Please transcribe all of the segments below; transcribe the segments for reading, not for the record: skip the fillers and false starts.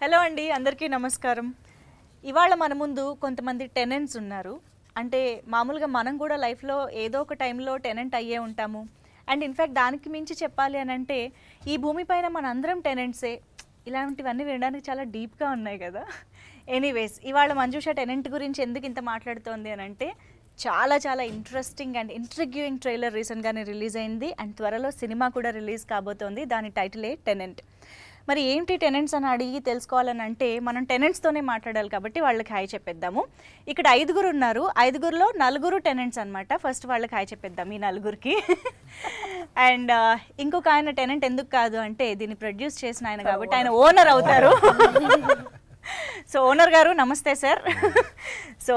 Hello అండి, అందరికీ నమస్కారం. ఇవాళ మన ముందు కొంతమంది టెనెంట్స్ ఉన్నారు. అంటే మామూలుగా మనం కూడా లైఫ్లో ఏదో ఒక టైంలో టెనెంట్ అయ్యే ఉంటాము. అండ్ ఇన్ఫ్యాక్ట్ దానికి మించి చెప్పాలి అని అంటే ఈ భూమిపైన మన అందరం టెనెంట్సే. ఇలాంటివన్నీ వినడానికి చాలా డీప్గా ఉన్నాయి కదా. ఎనీవేస్, ఇవాళ మంజుష టెనెంట్ గురించి ఎందుకు ఇంత మాట్లాడుతోంది అని అంటే చాలా చాలా ఇంట్రెస్టింగ్ అండ్ ఇంట్రిగ్యూయింగ్ ట్రైలర్ రీసెంట్గానే రిలీజ్ అయింది. అండ్ త్వరలో సినిమా కూడా రిలీజ్ కాబోతోంది. దాని టైటిలే టెనెంట్. మరి ఏంటి టెనెంట్స్ అని అడిగి తెలుసుకోవాలని అంటే మనం టెనెంట్స్తోనే మాట్లాడాలి కాబట్టి వాళ్ళకి హాయ్ చెప్పేద్దాము. ఇక్కడ 5 ఉన్నారు. 5లో 4 టెనెంట్స్ అనమాట. ఫస్ట్ వాళ్ళకి హాయ్ చెప్పేద్దాం ఈ 4కి. అండ్ ఇంకొక ఆయన టెనెంట్ ఎందుకు కాదు అంటే దీన్ని ప్రొడ్యూస్ చేసిన ఆయన కాబట్టి ఆయన ఓనర్ అవుతారు. సో ఓనర్ గారు నమస్తే సార్. సో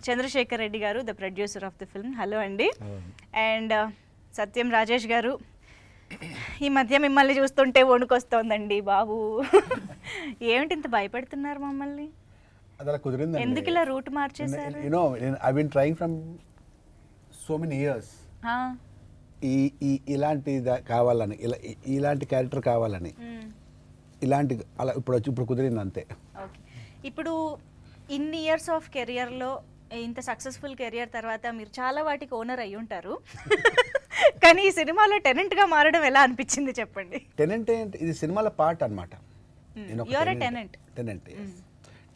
చంద్రశేఖర్ రెడ్డి గారు, the producer of the film. Hello అండి. అండ్ సత్యం రాజేష్ గారు, ఈ మధ్య మిమ్మల్ని చూస్తుంటే వణుకొస్తోందండి బాబు. ఏమిటి ఇంత భయపెడుతున్నారు మమ్మల్ని? అదలా కుదిరింది. ఎందుకు ఇలా రూట్ మార్చేశారు? You know, I've been trying from so many years. ఇలాంటి కావాలని, ఇలాంటి క్యారెక్టర్ కావాలని, ఇలాంటి అలా ఇప్పుడు కుదిరింది అంతే. ఓకే, ఇప్పుడు ఇన్ని ఇయర్స్ ఆఫ్ కెరియర్లో ఇంత సక్సెస్ఫుల్ కెరియర్ తర్వాత మీరు చాలా వాటికి ఓనర్ అయ్యి ఉంటారు. కానీ ఈ సినిమాలో టెనెంట్గా మారడం ఎలా అనిపించింది చెప్పండి. టెనెంట్ ఇది సినిమాలో పార్ట్ అనమాట.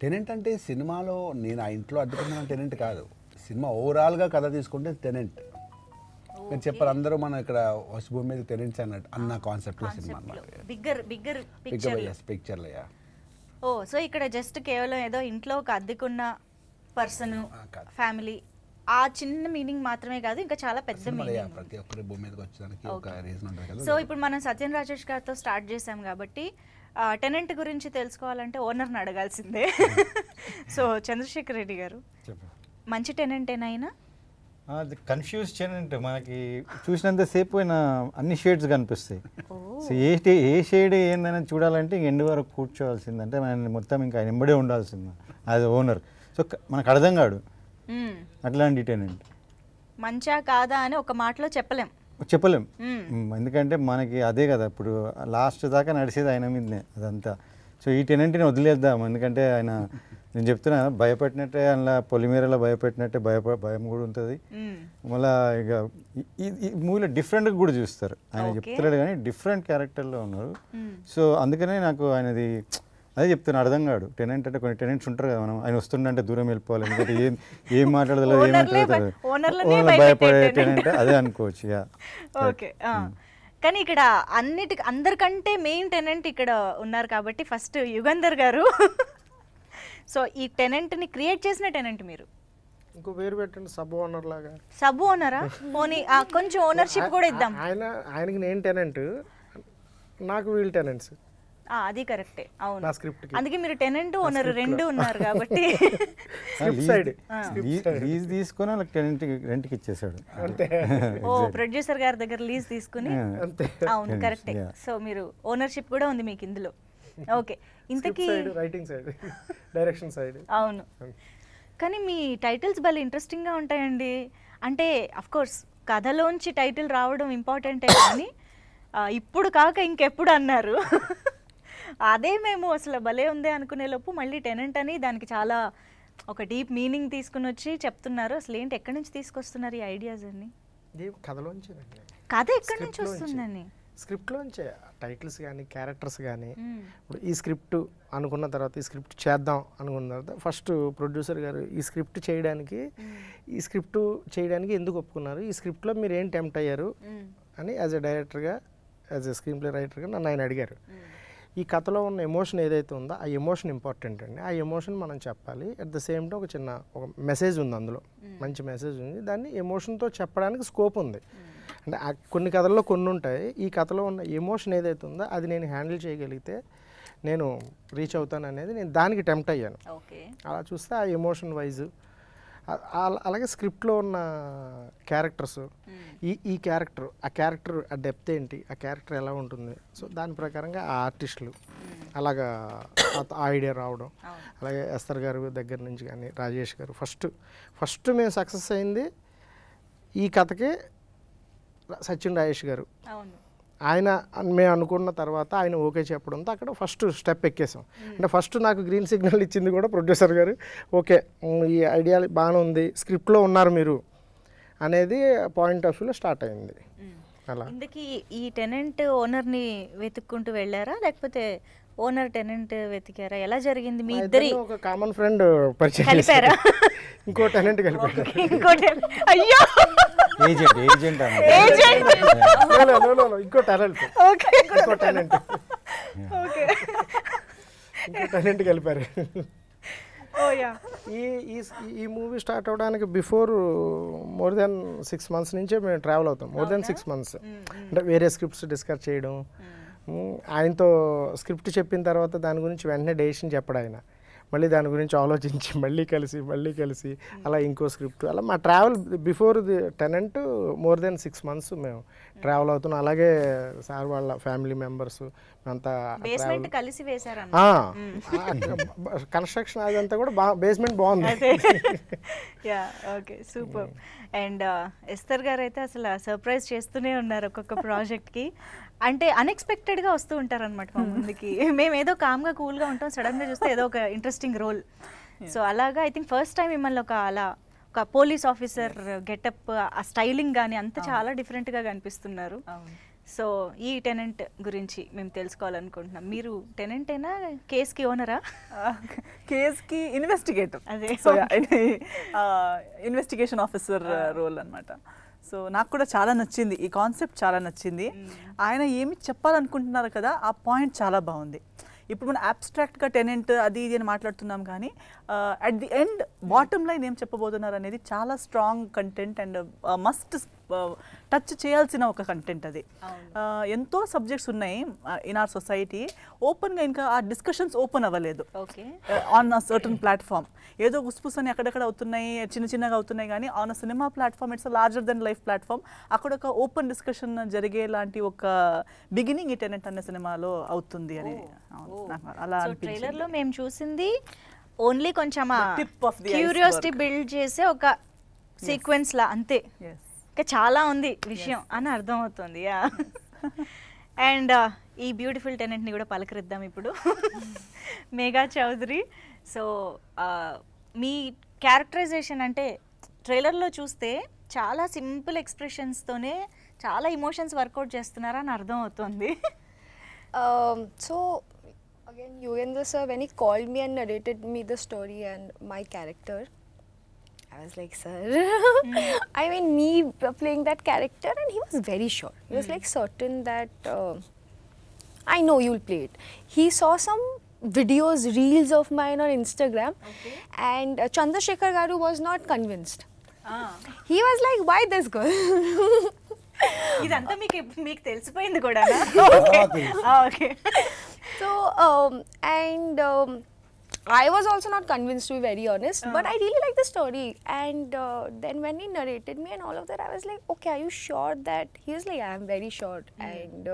టెనెంట్ అంటే సినిమాలో నేను ఆ ఇంట్లో అడ్డుకున్న టెనెంట్ కాదు. సినిమా ఓవరాల్గా కథ తీసుకుంటే టెనెంట్. మీరు చెప్పారు అందరూ మనం ఇక్కడ భూమి మీద టెనెంట్స్ అన్నట్టు అన్న కాన్సెప్ట్లో సినిమా పిక్చర్లో. ఓ, సో ఇక్కడ జస్ట్ కేవలం ఏదో ఇంట్లో ఒక అద్దెకున్న పర్సన్, ఫ్యామిలీ, ఆ చిన్న మీనింగ్ మాత్రమే కాదు, ఇంకా చాలా పెద్ద మీనింగ్. ప్రతి ఒక్కరి భూమి మీదకి వచ్చడానికి ఒక రీజన్ ఉంటుంది కదా. సో ఇప్పుడు మనం సత్యం రాజేష్ గారితో స్టార్ట్ చేసాం కాబట్టి టెనెంట్ గురించి తెలుసుకోవాలంటే ఓనర్ని అడగాల్సిందే. సో చంద్రశేఖర్ రెడ్డి గారు, మంచి టెనెంటేనా? Confuse tenant. మనకి చూసినంతసేపు అయినా అన్ని షేడ్స్ కనిపిస్తాయి. సో ఏ షేడ్ ఏందని చూడాలంటే ఎండ్ వరకు కూర్చోవాల్సిందంటే మన మొత్తం ఇంకా ఆయన ఎంబడే ఉండాల్సింది యాజ్ ఓనర్. సో మనకు అర్థం కాడు అట్లాంటి టెనెంట్. మంచా కాదా అని ఒక మాటలో చెప్పలేం. ఎందుకంటే మనకి అదే కదా ఇప్పుడు లాస్ట్ దాకా నడిచేది ఆయన మీదనే అదంతా. సో ఈ టెనెంట్ని వదిలేద్దాం. ఎందుకంటే ఆయన, నేను చెప్తున్నా, భయపెట్టినట్టే అలా పొలిమేరలో భయపెట్టినట్టే భయం కూడా ఉంటుంది. మళ్ళీ ఇక ఈ మూవీలో డిఫరెంట్గా కూడా చూస్తారు. ఆయన చెప్తలేడు కానీ డిఫరెంట్ క్యారెక్టర్లో ఉన్నారు. సో అందుకనే నాకు ఆయనది అదే చెప్తున్నా, అర్థం కాడు. టెనెంట్ అంటే కొన్ని టెనెంట్స్ ఉంటారు కదా, మనం ఆయన వస్తుండే దూరం వెళ్ళిపోవాలి, ఎందుకంటే ఏం మాట్లాడదు, ఏం మాట్లాడతారు, భయపడే టెనెంట్ అదే అనుకోవచ్చు. ఓకే, కానీ ఇక్కడ అందరికంటే మెయిన్ టెనెంట్ ఇక్కడ ఉన్నారు కాబట్టి ఫస్ట్ యుగంధర్ గారు. సో ఈ టెనెంట్ని క్రియేట్ చేసిన టెనెంట్ మీరు. ఇంకో పేరు పెట్టండి, సబ్ ఓనర్ లాగా. సబ్ ఓనరా? పోనీ కొంచెం ఓనర్షిప్ కూడా ఇద్దాం. ఆయనకి నేను టెనెంట్, నాకు వీళ్ళు టెనెంట్స్. అది కరెక్టే, అవును. అందుకే మీరు టెనెంట్ ఓనర్ రెండు ఉన్నారు కాబట్టి. లీజ్ తీసుకొని వాళ్ళకి రెంట్కి ఇచ్చేసాడు. ఓ, ప్రొడ్యూసర్ గారి దగ్గర లీజ్ తీసుకుని. అవును, కరెక్టే. సో మీరు ఓనర్షిప్ కూడా ఉంది మీకు ఇందులో. ఓకే, ఇంతకీ రైటింగ్ సైడ్, డైరెక్షన్ సైడ్. అవును, కానీ మీ టైటిల్స్ భలే ఇంట్రెస్టింగ్గా ఉంటాయండి. అంటే అఫ్కోర్స్ కథలోంచి టైటిల్ రావడం ఇంపార్టెంటే, కానీ ఇప్పుడు కాక ఇంకెప్పుడు అన్నారు. అదే మేము అసలు భలే ఉంది అనుకునే లోపు మళ్ళీ టెనెంట్ అని దానికి చాలా ఒక డీప్ మీనింగ్ తీసుకుని వచ్చి చెప్తున్నారు. అసలు ఏంటి, ఎక్కడి నుంచి తీసుకొస్తున్నారు ఈ ఐడియాస్ అన్ని? కథలోంచి. కథ ఎక్కడి నుంచి వస్తుందని? స్క్రిప్ట్లోంచే టైటిల్స్ కానీ క్యారెక్టర్స్ కానీ. ఇప్పుడు ఈ స్క్రిప్ట్ అనుకున్న తర్వాత, ఈ స్క్రిప్ట్ చేద్దాం అనుకున్న తర్వాత ఫస్ట్ ప్రొడ్యూసర్ గారు ఈ స్క్రిప్ట్ చేయడానికి ఎందుకు ఒప్పుకున్నారు, ఈ స్క్రిప్ట్లో మీరు ఏం టెంప్ట్ అయ్యారు అని యాజ్ ఎ డైరెక్టర్గా, యాజ్ ఎ స్క్రీన్ ప్లే రైటర్గా నన్ను ఆయన అడిగారు. ఈ కథలో ఉన్న ఎమోషన్ ఏదైతే ఉందో ఆ ఎమోషన్ ఇంపార్టెంట్ అండి. ఆ ఎమోషన్ మనం చెప్పాలి. అట్ ద సేమ్ టైం ఒక మెసేజ్ ఉంది అందులో, మంచి మెసేజ్ ఉంది. దాన్ని ఎమోషన్తో చెప్పడానికి స్కోప్ ఉంది. అంటే కొన్ని కథల్లో కొన్ని ఉంటాయి. ఈ కథలో ఉన్న ఎమోషన్ ఏదైతే ఉందో అది నేను హ్యాండిల్ చేయగలిగితే నేను రీచ్ అవుతాను అనేది నేను దానికి టెంప్ట్ అయ్యాను. అలా చూస్తే ఆ ఎమోషన్ వైజ్, అలాగే స్క్రిప్ట్లో ఉన్న క్యారెక్టర్స్, ఈ క్యారెక్టర్, ఆ డెప్త్ ఏంటి, ఆ క్యారెక్టర్ ఎలా ఉంటుంది, సో దాని ప్రకారంగా ఆ ఆర్టిస్టులు అలాగా ఆ ఐడియా రావడం. అలాగే ఎస్తర్ గారి దగ్గర నుంచి కానీ రాజేష్ గారు ఫస్ట్ మేము సక్సెస్ అయింది ఈ కథకే. సచిన్ రాజేష్ గారు ఆయన మేము అనుకున్న తర్వాత ఆయన ఓకే చెప్పడంతో అక్కడ ఫస్ట్ స్టెప్ ఎక్కేసాం. అంటే ఫస్ట్ నాకు గ్రీన్ సిగ్నల్ ఇచ్చింది కూడా ప్రొడ్యూసర్ గారు. ఓకే, ఈ ఐడియా బాగానే ఉంది, స్క్రిప్ట్లో ఉన్నారు మీరు అనేది పాయింట్ ఆఫ్ వ్యూలో స్టార్ట్ అయింది. అలా ఇందుకి ఈ టెనెంట్ ఓనర్ని వెతుక్కుంటూ వెళ్ళారా, లేకపోతే ఓనర్ టెనెంట్ వెతికారా? ఎలా జరిగింది మీ ఇద్దరి? ఒక కామన్ ఫ్రెండ్ పరిచయం కలిపారా? ఇంకో టెనెంట్ కలిపారు. ఇంకోటి అయ్యో ఏజెంట్ ఏజెంట్ ఇంకో టాలెంట్ ఓకే ఇంకో టాలెంట్ ఓకే ఇంకో టాలెంట్ కలిపారు. ఓ యా. ఈ మూవీ స్టార్ట్ అవడానికి బిఫోర్ మోర్ దెన్ 6 months నుంచే మేము ట్రావెల్ అవుతాం. మోర్ దెన్ 6 months అంటే వేరే స్క్రిప్ట్స్ డిస్కస్ చేయడం, ఆయనతో స్క్రిప్ట్ చెప్పిన తర్వాత దాని గురించి వెంటనే డెసిషన్ చెప్పడం, ఆయన మళ్ళీ దాని గురించి ఆలోచించి మళ్ళీ కలిసి అలా ఇంకో స్క్రిప్ట్, అలా మా travel before the tenant more than 6 months మేము ట్రావెల్ అవుతున్నాం. అలాగే సార్ వాళ్ళ ఫ్యామిలీ మెంబర్స్ అంతా బేస్మెంట్ కలిసి వేశారు కన్స్ట్రక్షన్ అదంతా కూడా బేస్మెంట్ బాగుంది. Yeah okay super. And Esther గారు అయితే అసలు సర్ప్రైజ్ చేస్తూనే ఉన్నారు ఒక్కొక్క ప్రాజెక్ట్కి. అంటే అన్ఎక్స్పెక్టెడ్గా వస్తూ ఉంటారు అనమాట మా ముందుకి. మేము ఏదో కామ్గా కూల్గా ఉంటాం, సడన్గా చూస్తే ఏదో ఒక ఇంట్రెస్టింగ్ రోల్. సో అలాగా ఐ థింక్ ఫస్ట్ టైం మిమ్మల్ని ఒక పోలీస్ ఆఫీసర్ గెటప్, ఆ స్టైలింగ్ కానీ అంతా చాలా డిఫరెంట్గా కనిపిస్తున్నారు. సో ఈ టెనెంట్ గురించి మేము తెలుసుకోవాలనుకుంటున్నాం. మీరు టెనెంటేనా, కేస్కి ఓనరా? కేస్కి ఇన్వెస్టిగేటర్, అదే ఇన్వెస్టిగేషన్ ఆఫీసర్ రోల్ అనమాట. సో నాకు కూడా చాలా నచ్చింది, ఈ కాన్సెప్ట్ చాలా నచ్చింది. ఆయన ఏమి చెప్పాలనుకుంటున్నారు కదా, ఆ పాయింట్ చాలా బాగుంది. ఇప్పుడు మనం అబ్స్ట్రాక్ట్గా టెనెంట్ అది ఇది అని మాట్లాడుతున్నాం, కానీ at the end bottom line ఏం చెప్పబోతున్నారు అనేది చాలా strong content and must touch చేయాల్సిన ఒక కంటెంట్ అది. ఎంతో సబ్జెక్ట్స్ ఉన్నాయి ఇన్ ఆర్ సొసైటీ, ఓపెన్గా ఇంకా ఆ డిస్కషన్స్ ఓపెన్ అవ్వలేదు ఆన్ అ సర్టన్ ప్లాట్ఫామ్. ఏదో గుస్పుసని అక్కడక్కడ అవుతున్నాయి, చిన్నగా అవుతున్నాయి, కానీ on a cinema platform it's larger than life platform. అక్కడ ఒక ఓపెన్ డిస్కషన్ జరిగేలాంటి ఒక బిగినింగ్ ఈ టెనెంట్ అనే సినిమాలో అవుతుంది అని అలా ట్రైలర్ లో మేము చూసింది ఓన్లీ కొంచెం tip of the curiosity build చేసే ఒక సీక్వెన్స్ లా అంతే, ఇంకా చాలా ఉంది విషయం అని అర్థం అవుతుంది. అండ్ ఈ బ్యూటిఫుల్ టెనెంట్ని కూడా పలకరిద్దాం ఇప్పుడు. మేఘా చౌదరి. సో మీ క్యారెక్టరైజేషన్ అంటే ట్రైలర్లో చూస్తే చాలా సింపుల్ ఎక్స్ప్రెషన్స్తోనే చాలా ఇమోషన్స్ వర్కౌట్ చేస్తున్నారా అని అర్థం అవుతుంది. So again, Yugandhar sir, when he called me and narrated me the story and my character, I was like, sir, I mean, me playing that character, and he was very sure. He was like certain that I know you'll play it. He saw some videos, reels of mine on Instagram, and Chandrasekhar Garu was not convinced. He was like, why this girl? ఇదంతా మీకు తెలిసిపోయింది కూడా. Okay. So I was also not convinced, to be very honest, but I really liked the story. And then when he narrated me and all of that, I was like, okay, are you sure that? He was like, I am very sure. And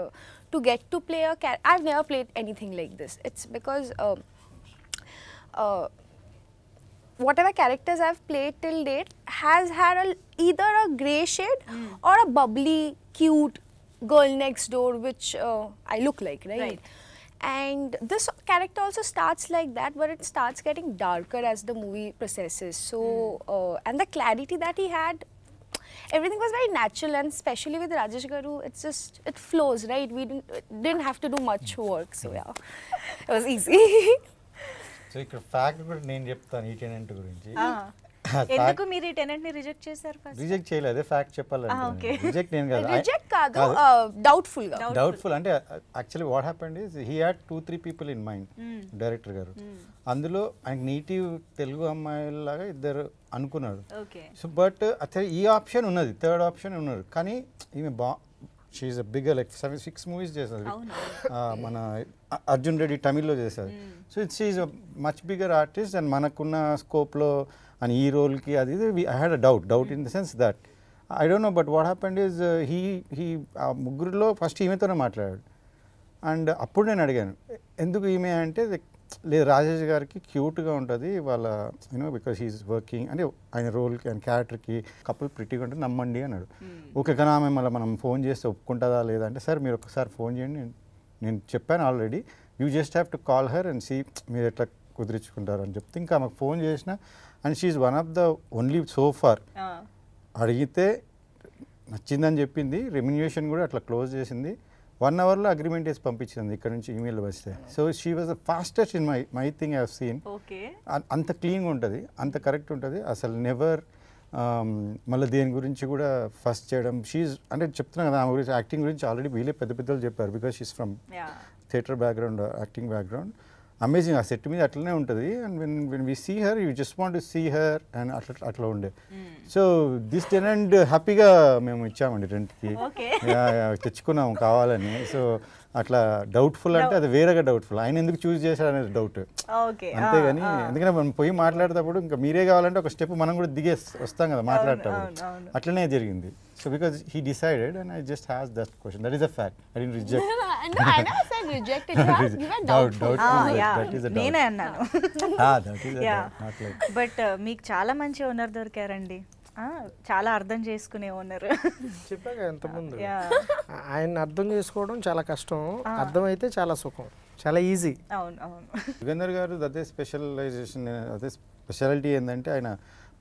to get to play a character, I've never played anything like this. It's because whatever characters I've played till date has had either a grey shade or a bubbly, cute girl next door, which I look like, right? And this character also starts like that, but it starts getting darker as the movie processes. So, and the clarity that he had, everything was very natural, and especially with Rajesh Garu, it's just, it flows, right? We didn't have to do much work, so yeah, it was easy. So ఇక్కడ fact కూడా నేను చెప్తాను ఈ tenant గురించి. ఎందుకు మీరు ఈ tenant ని రిజెక్ట్ చేశారు? ఫస్ట్ రిజెక్ట్ చేయలేదు, అదే ఫ్యాక్ట్ చెప్పాలంటే. రిజెక్ట్ నేను కాదు, Reject కాదు, doubtful గా. డౌట్ఫుల్ అంటే actually what happened is he had 2-3 people in mind, director గారు. అందులో ఆయనకి నేటివ్ తెలుగు అమ్మాయిలాగా ఇద్దరు అనుకున్నాడు. సో బట్ అసలు ఈ ఆప్షన్ ఉన్నది, థర్డ్ ఆప్షన్ ఉన్నది, కానీ ఈమె she's a bigger, like 6 movies చేశారు. మన అర్జున్ రెడ్డి తమిళ్లో చేశారు. So it's is a much bigger artist, and మనకున్న స్కోప్లో అని ఈ రోల్కి అది I had a doubt in the sense that I don't know, but what happened is he ఆ ముగ్గురిలో ఫస్ట్ ఈమెతోనే మాట్లాడాడు. అండ్ అప్పుడు నేను అడిగాను ఎందుకు ఈమె అంటే లేదు రాజేష్ గారికి క్యూట్గా ఉంటుంది వాళ్ళ యూనో బికాస్ హీఈస్ వర్కింగ్ అంటే ఆయన రోల్కి ఆయన క్యారెక్టర్కి కపుల్ ప్రిటీగా ఉంటుంది నమ్మండి అన్నాడు. ఓకే కానీ ఆమె మళ్ళీ మనం ఫోన్ చేస్తే ఒప్పుకుంటుందా లేదా అంటే సార్ మీరు ఒకసారి ఫోన్ చేయండి, నేను చెప్పాను already, you just have to call her and see మీరు ఎట్లా కుదిరించుకుంటారు అని చెప్తే ఇంకా ఆమెకు ఫోన్ చేసిన and she's one of the only so far అడిగితే నచ్చిందని చెప్పింది, రెమ్యునేషన్ కూడా అట్లా క్లోజ్ చేసింది, 1 అవర్లో అగ్రిమెంట్ వేసి పంపించింది ఇక్కడ నుంచి ఈమెయిల్ వస్తే. So she was the fastest in my thing I have seen. అంత క్లీన్గా ఉంటుంది, అంత కరెక్ట్ ఉంటుంది, అసలు నెవర్ మళ్ళీ దేని గురించి కూడా ఫస్ట్ చేయడం. షీఈ్ అంటే చెప్తున్నా కదా ఆమె గురించి యాక్టింగ్ గురించి ఆల్రెడీ వీళ్ళే పెద్ద పెద్దలు చెప్పారు because she's from theatre background, acting background. Amazing ఆ సెట్ మీద అట్లనే ఉంటుంది. And when we see her you just want to see her and అట్లా ఉండే. సో దిస్ టెనెంట్ హ్యాపీగా మేము ఇచ్చామండి రెంట్కి, తెచ్చుకున్నాము కావాలని. సో అట్లా డౌట్ఫుల్ అంటే అది వేరేగా డౌట్ఫుల్, ఆయన ఎందుకు చూస్ చేశారు అనేది డౌట్ అంతేగాని, ఎందుకంటే మనం పోయి మాట్లాడేటప్పుడు ఇంకా మీరే కావాలంటే ఒక స్టెప్ మనం కూడా దిగే వస్తాం కదా మాట్లాడేటప్పుడు, అట్లనే జరిగింది. So because he decided and I just asked that question. That is a fact. I didn't reject. No, I never said rejected. You were doubtful. That is a doubt. నేనే అన్నాను. That is a doubt. Not like. But మీకు చాలా మంచి owner దొరికారండి, చాలా అర్థం చేసుకునే owner. చెప్పాక ఎంతమంది ఆయన అర్థం చేసుకోవడం చాలా కష్టం, అర్థమైతే చాలా సుఖం, చాలా ఈజీ. అవును అవును. యుగంధర్ గారు అదే స్పెషలైజేషన్, అదే స్పెషాలిటీ ఏంటంటే ఆయన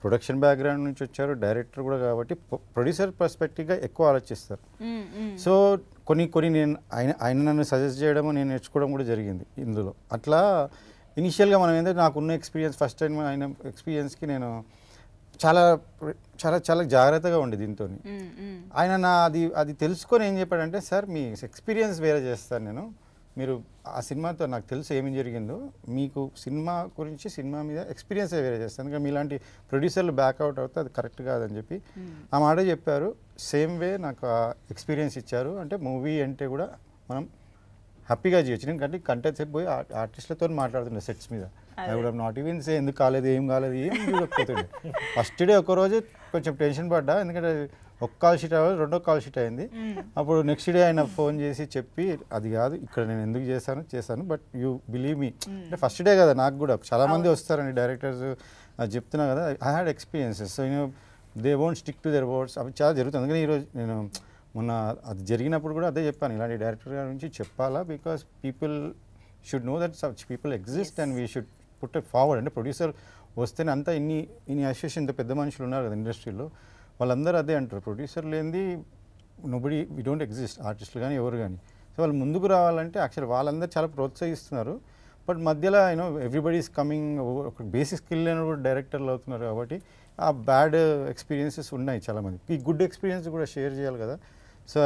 ప్రొడక్షన్ బ్యాక్గ్రౌండ్ నుంచి వచ్చారు, డైరెక్టర్ కూడా కాబట్టి ప్రొడ్యూసర్ పర్స్పెక్టివ్గా ఎక్కువ ఆలోచిస్తారు. సో కొన్ని నేను ఆయన నన్ను సజెస్ట్ చేయడము నేను నేర్చుకోవడం కూడా జరిగింది ఇందులో. అట్లా ఇనిషియల్గా మనం ఏంటంటే నాకున్న ఎక్స్పీరియన్స్ ఫస్ట్ టైం ఆయన ఎక్స్పీరియన్స్కి నేను చాలా చాలా చాలా జాగ్రత్తగా ఉండే దీంతో. ఆయన అది తెలుసుకొని ఏం చెప్పాడంటే సార్ మీ ఎక్స్పీరియన్స్ వేరే చేస్తాను నేను, మీరు ఆ సినిమాతో నాకు తెలుసు ఏమి జరిగిందో, మీకు సినిమా గురించి సినిమా మీద ఎక్స్పీరియన్స్ వేరే చేస్తాను, ఎందుకంటే మీలాంటి ప్రొడ్యూసర్లు బ్యాక్అవుట్ అవుతే అది కరెక్ట్ కాదని చెప్పి ఆ మాట చెప్పారు. సేమ్ వే నాకు ఆ ఎక్స్పీరియన్స్ ఇచ్చారు. అంటే మూవీ అంటే కూడా మనం హ్యాపీగా చేయొచ్చు. ఎందుకంటే కంటెంట్ సేపు పోయి ఆర్టిస్టులతో మాట్లాడుతుండే సెట్స్ మీద, I would have not even say ఎందుకు కాలేదు ఏం కాలేదు ఏం చూడకపోతుండే. ఫస్ట్ డే ఒకరోజు కొంచెం టెన్షన్ పడ్డా, ఎందుకంటే ఒక కాల్ షీట్ అవ్వాలి, 2వ కాల్ షీట్ అయింది. అప్పుడు నెక్స్ట్ డే ఆయన ఫోన్ చేసి చెప్పి అది కాదు ఇక్కడ నేను ఎందుకు చేశాను బట్ యూ బిలీవ్ మీ అంటే ఫస్ట్ డే కదా, నాకు కూడా చాలామంది వస్తారండి డైరెక్టర్స్, చెప్తున్నా కదా I had experiences. So you know they won't stick to their words, అవి చాలా జరుగుతుంది. అందుకని ఈరోజు నేను మొన్న అది జరిగినప్పుడు కూడా అదే చెప్పాను, ఇలాంటి డైరెక్టర్ గారి నుంచి చెప్పాలా, because people should know that such people exist and we should put it forward. అంటే ప్రొడ్యూసర్ వస్తేనే అంతా ఇన్ని అసోసియేషన్ ఇంత పెద్ద మనుషులు ఉన్నారు కదా ఇండస్ట్రీలో, వాళ్ళందరూ అదే అంటారు, ప్రొడ్యూసర్ లేనిది నోబడి వీ డోంట్ ఎగ్జిస్ట్, ఆర్టిస్టులు కానీ ఎవరు కానీ. సో వాళ్ళు ముందుకు రావాలంటే యాక్చువల్లీ వాళ్ళందరూ చాలా ప్రోత్సహిస్తున్నారు. బట్ మధ్యలో యూనో ఎవ్రీబడి ఈస్ కమింగ్, ఒక బేసిక్ స్కిల్ లేని కూడా డైరెక్టర్లు అవుతున్నారు కాబట్టి ఆ బ్యాడ్ ఎక్స్పీరియన్సెస్ ఉన్నాయి చాలామంది. ఈ గుడ్ ఎక్స్పీరియన్స్ కూడా షేర్ చేయాలి కదా. సో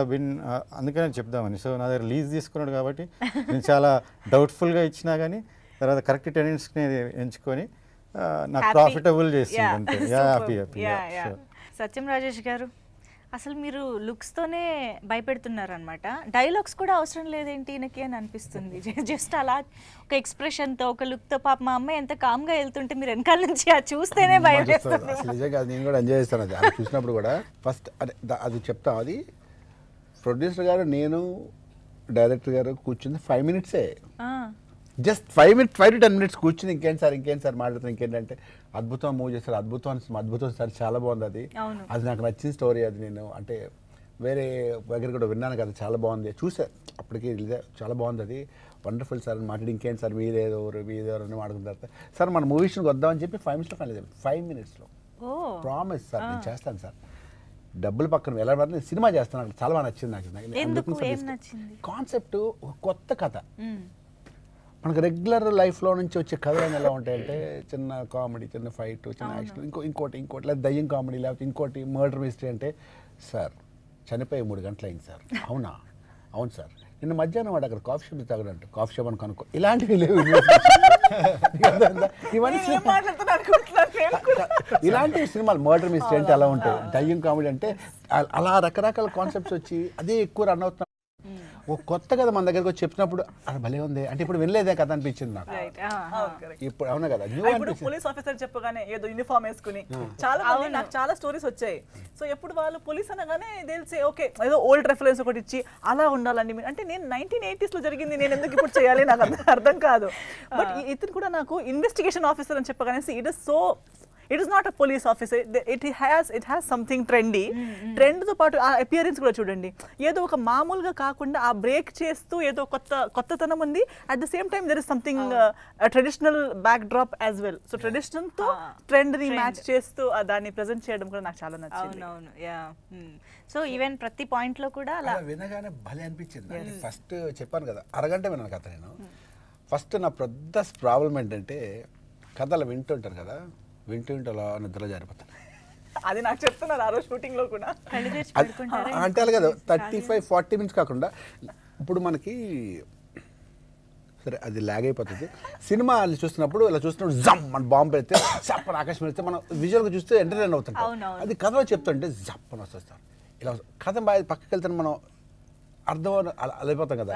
అందుకనే చెప్దామని. సో నా దగ్గర లీజ్ తీసుకున్నాడు కాబట్టి నేను చాలా డౌట్ఫుల్గా ఇచ్చినా కానీ తర్వాత కరెక్ట్ టెనెంట్స్ని ఎంచుకొని నాకు ప్రాఫిటబుల్ చేస్తుంది అంతే. హ్యాపీ. సత్యం రాజేష్ గారు, అసలు మీరు లుక్స్తోనే భయపెడుతున్నారు అనమాట, డైలాగ్స్ కూడా అవసరం లేదేంటి ఈయనకి అని అనిపిస్తుంది. జస్ట్ అలా ఒక ఎక్స్ప్రెషన్తో ఒక లుక్తో, పాప మా అమ్మాయి ఎంత కామ్గా వెళ్తుంటే మీరు వెనకాల నుంచి అది చూస్తేనే భయం వేస్తుంది. నిజంగా నేను కూడా ఎంజాయ్ చేస్తాను అది చూసినప్పుడు కూడా. ఫస్ట్ అది చెప్తాం, అది ప్రొడ్యూసర్ గారు నేను డైరెక్టర్ గారు కూర్చుంది 5 minutes, జస్ట్ 5 to 10 minutes కూర్చుని ఇంకేంటి సార్ మాట్లాడుతాను, ఇంకేంటంటే అద్భుతం మూవ్ చేస్తారు, అద్భుతం సార్ చాలా బాగుంది, అది నాకు నచ్చిన స్టోరీ, అది నేను అంటే వేరే దగ్గర కూడా విన్నాను కదా, చాలా బాగుంది, చూసారు అప్పటికి చాలా బాగుంది, అది వండర్ఫుల్ సార్ అని మాట్లాడి ఇంకేంటి సార్ మీరెవరు అని మాట్లాడుకున్న తర్వాత సార్ మన మూవీస్కి వద్దామని చెప్పి 5 minutes final 5 minutes promise sir నేను చేస్తాను సార్, డబ్బులు పక్కన ఎలా పడితే నేను సినిమా చేస్తాను, నాకు చాలా బాగా నచ్చింది. నాకు కాన్సెప్ట్ ఒక కొత్త కథ, మనకు రెగ్యులర్ లైఫ్లో నుంచి వచ్చే కథలు ఎలా ఉంటాయంటే చిన్న కామెడీ, చిన్న ఫైట్, చిన్న యాక్షన్, ఇంకోటి లేదా దయ్యం కామెడీ, లేకపోతే ఇంకోటి మర్డర్ మిస్టరీ. అంటే సార్ చనిపోయి 3 గంటలు అయింది సార్, అవును సార్ నిన్న మధ్యాహ్నం వాడు అక్కడ కాఫీ షాప్ తాగడంట, కాఫీ షాప్ అని కనుక్కో, ఇలాంటివి లేవు. ఇలాంటి సినిమాలు మర్డర్ మిస్టరీ అంటే అలా ఉంటాయి, దయ్యం కామెడీ అంటే అలా రకరకాల కాన్సెప్ట్స్ వచ్చి అదే ఎక్కువ రన్ అవుతున్నాం. ఒక కొత్త కథ మన దగ్గరకు వచ్చి చెప్పినప్పుడు అది భలే ఉంది అంటే ఇప్పుడు వినలేదే కథ అనిపించింది నాకు. ఇప్పుడు అవునా కదా న్యూ ఇప్పుడు అనిపించింది. పోలీస్ ఆఫీసర్ చెప్పగానే ఏదో యూనిఫామ్ వేసుకుని చాలా మంది నాకు చాలా స్టోరీస్ వచ్చాయి. సో ఎప్పుడు వాళ్ళు పోలీస్ అనగానే తెలిసే ఓకే ఏదో ఓల్డ్ రెఫరెన్స్ ఒకటి ఇచ్చి అలా ఉండాలండి అంటే నేను 1980s లో జరిగింది నేను ఎందుకు ఇప్పుడు చేయాలి నాకు అర్థం కాదు. బట్ ఇతను కూడా నాకు ఇన్వెస్టిగేషన్ ఆఫీసర్ అని చెప్పగానే it is not a police officer, it has something trendy. ట్రెండ్తో పాటు ఆ అపియరెన్స్ కూడా చూడండి, ఏదో ఒక మామూలుగా కాకుండా ఆ బ్రేక్ చేస్తూ ఏదో కొత్తతనం ఉంది. At the same time there is something traditional backdrop as well. So ట్రెడిషనల్తో ట్రెండ్ని మ్యాచ్ చేస్తూ దాన్ని ప్రజెంట్ చేయడం కూడా నాకు చాలా నచ్చింది. అవునవును యా. సో ఈవెన్ ప్రతి పాయింట్లో కూడా అలా అలా వినగానే భలే అనిపించింది. ఫస్ట్ చెప్పాను కదా అరగంట విన్నాను కథ నేను. ఫస్ట్ నా పెద్ద ప్రాబ్లం ఏంటంటే కథలు వింటుంటారు కదా, వింటూ అలా నిద్రలో జారిపోతాను. అది నాకు చెప్తున్నారు ఆ రోజు షూటింగ్ లో కూడా. అంటే అలా కదా 35-40 minutes కాకుండా ఇప్పుడు మనకి సరే అది లాగ్ అయిపోతుంది. సినిమా చూస్తున్నప్పుడు ఇలా చూస్తున్నప్పుడు జమ్ మన బాంబు పెడితే జప్పని ఆకాశం పెడితే మనం విజువల్గా చూస్తే ఎంటర్టైన్ అవుతుంటాం. అది కథలో చెప్తుంటే జప్పని వస్తుంది ఇలా కథ బాగా పక్కకి వెళ్తాను మనం అర్థం అలా అయిపోతాం కదా.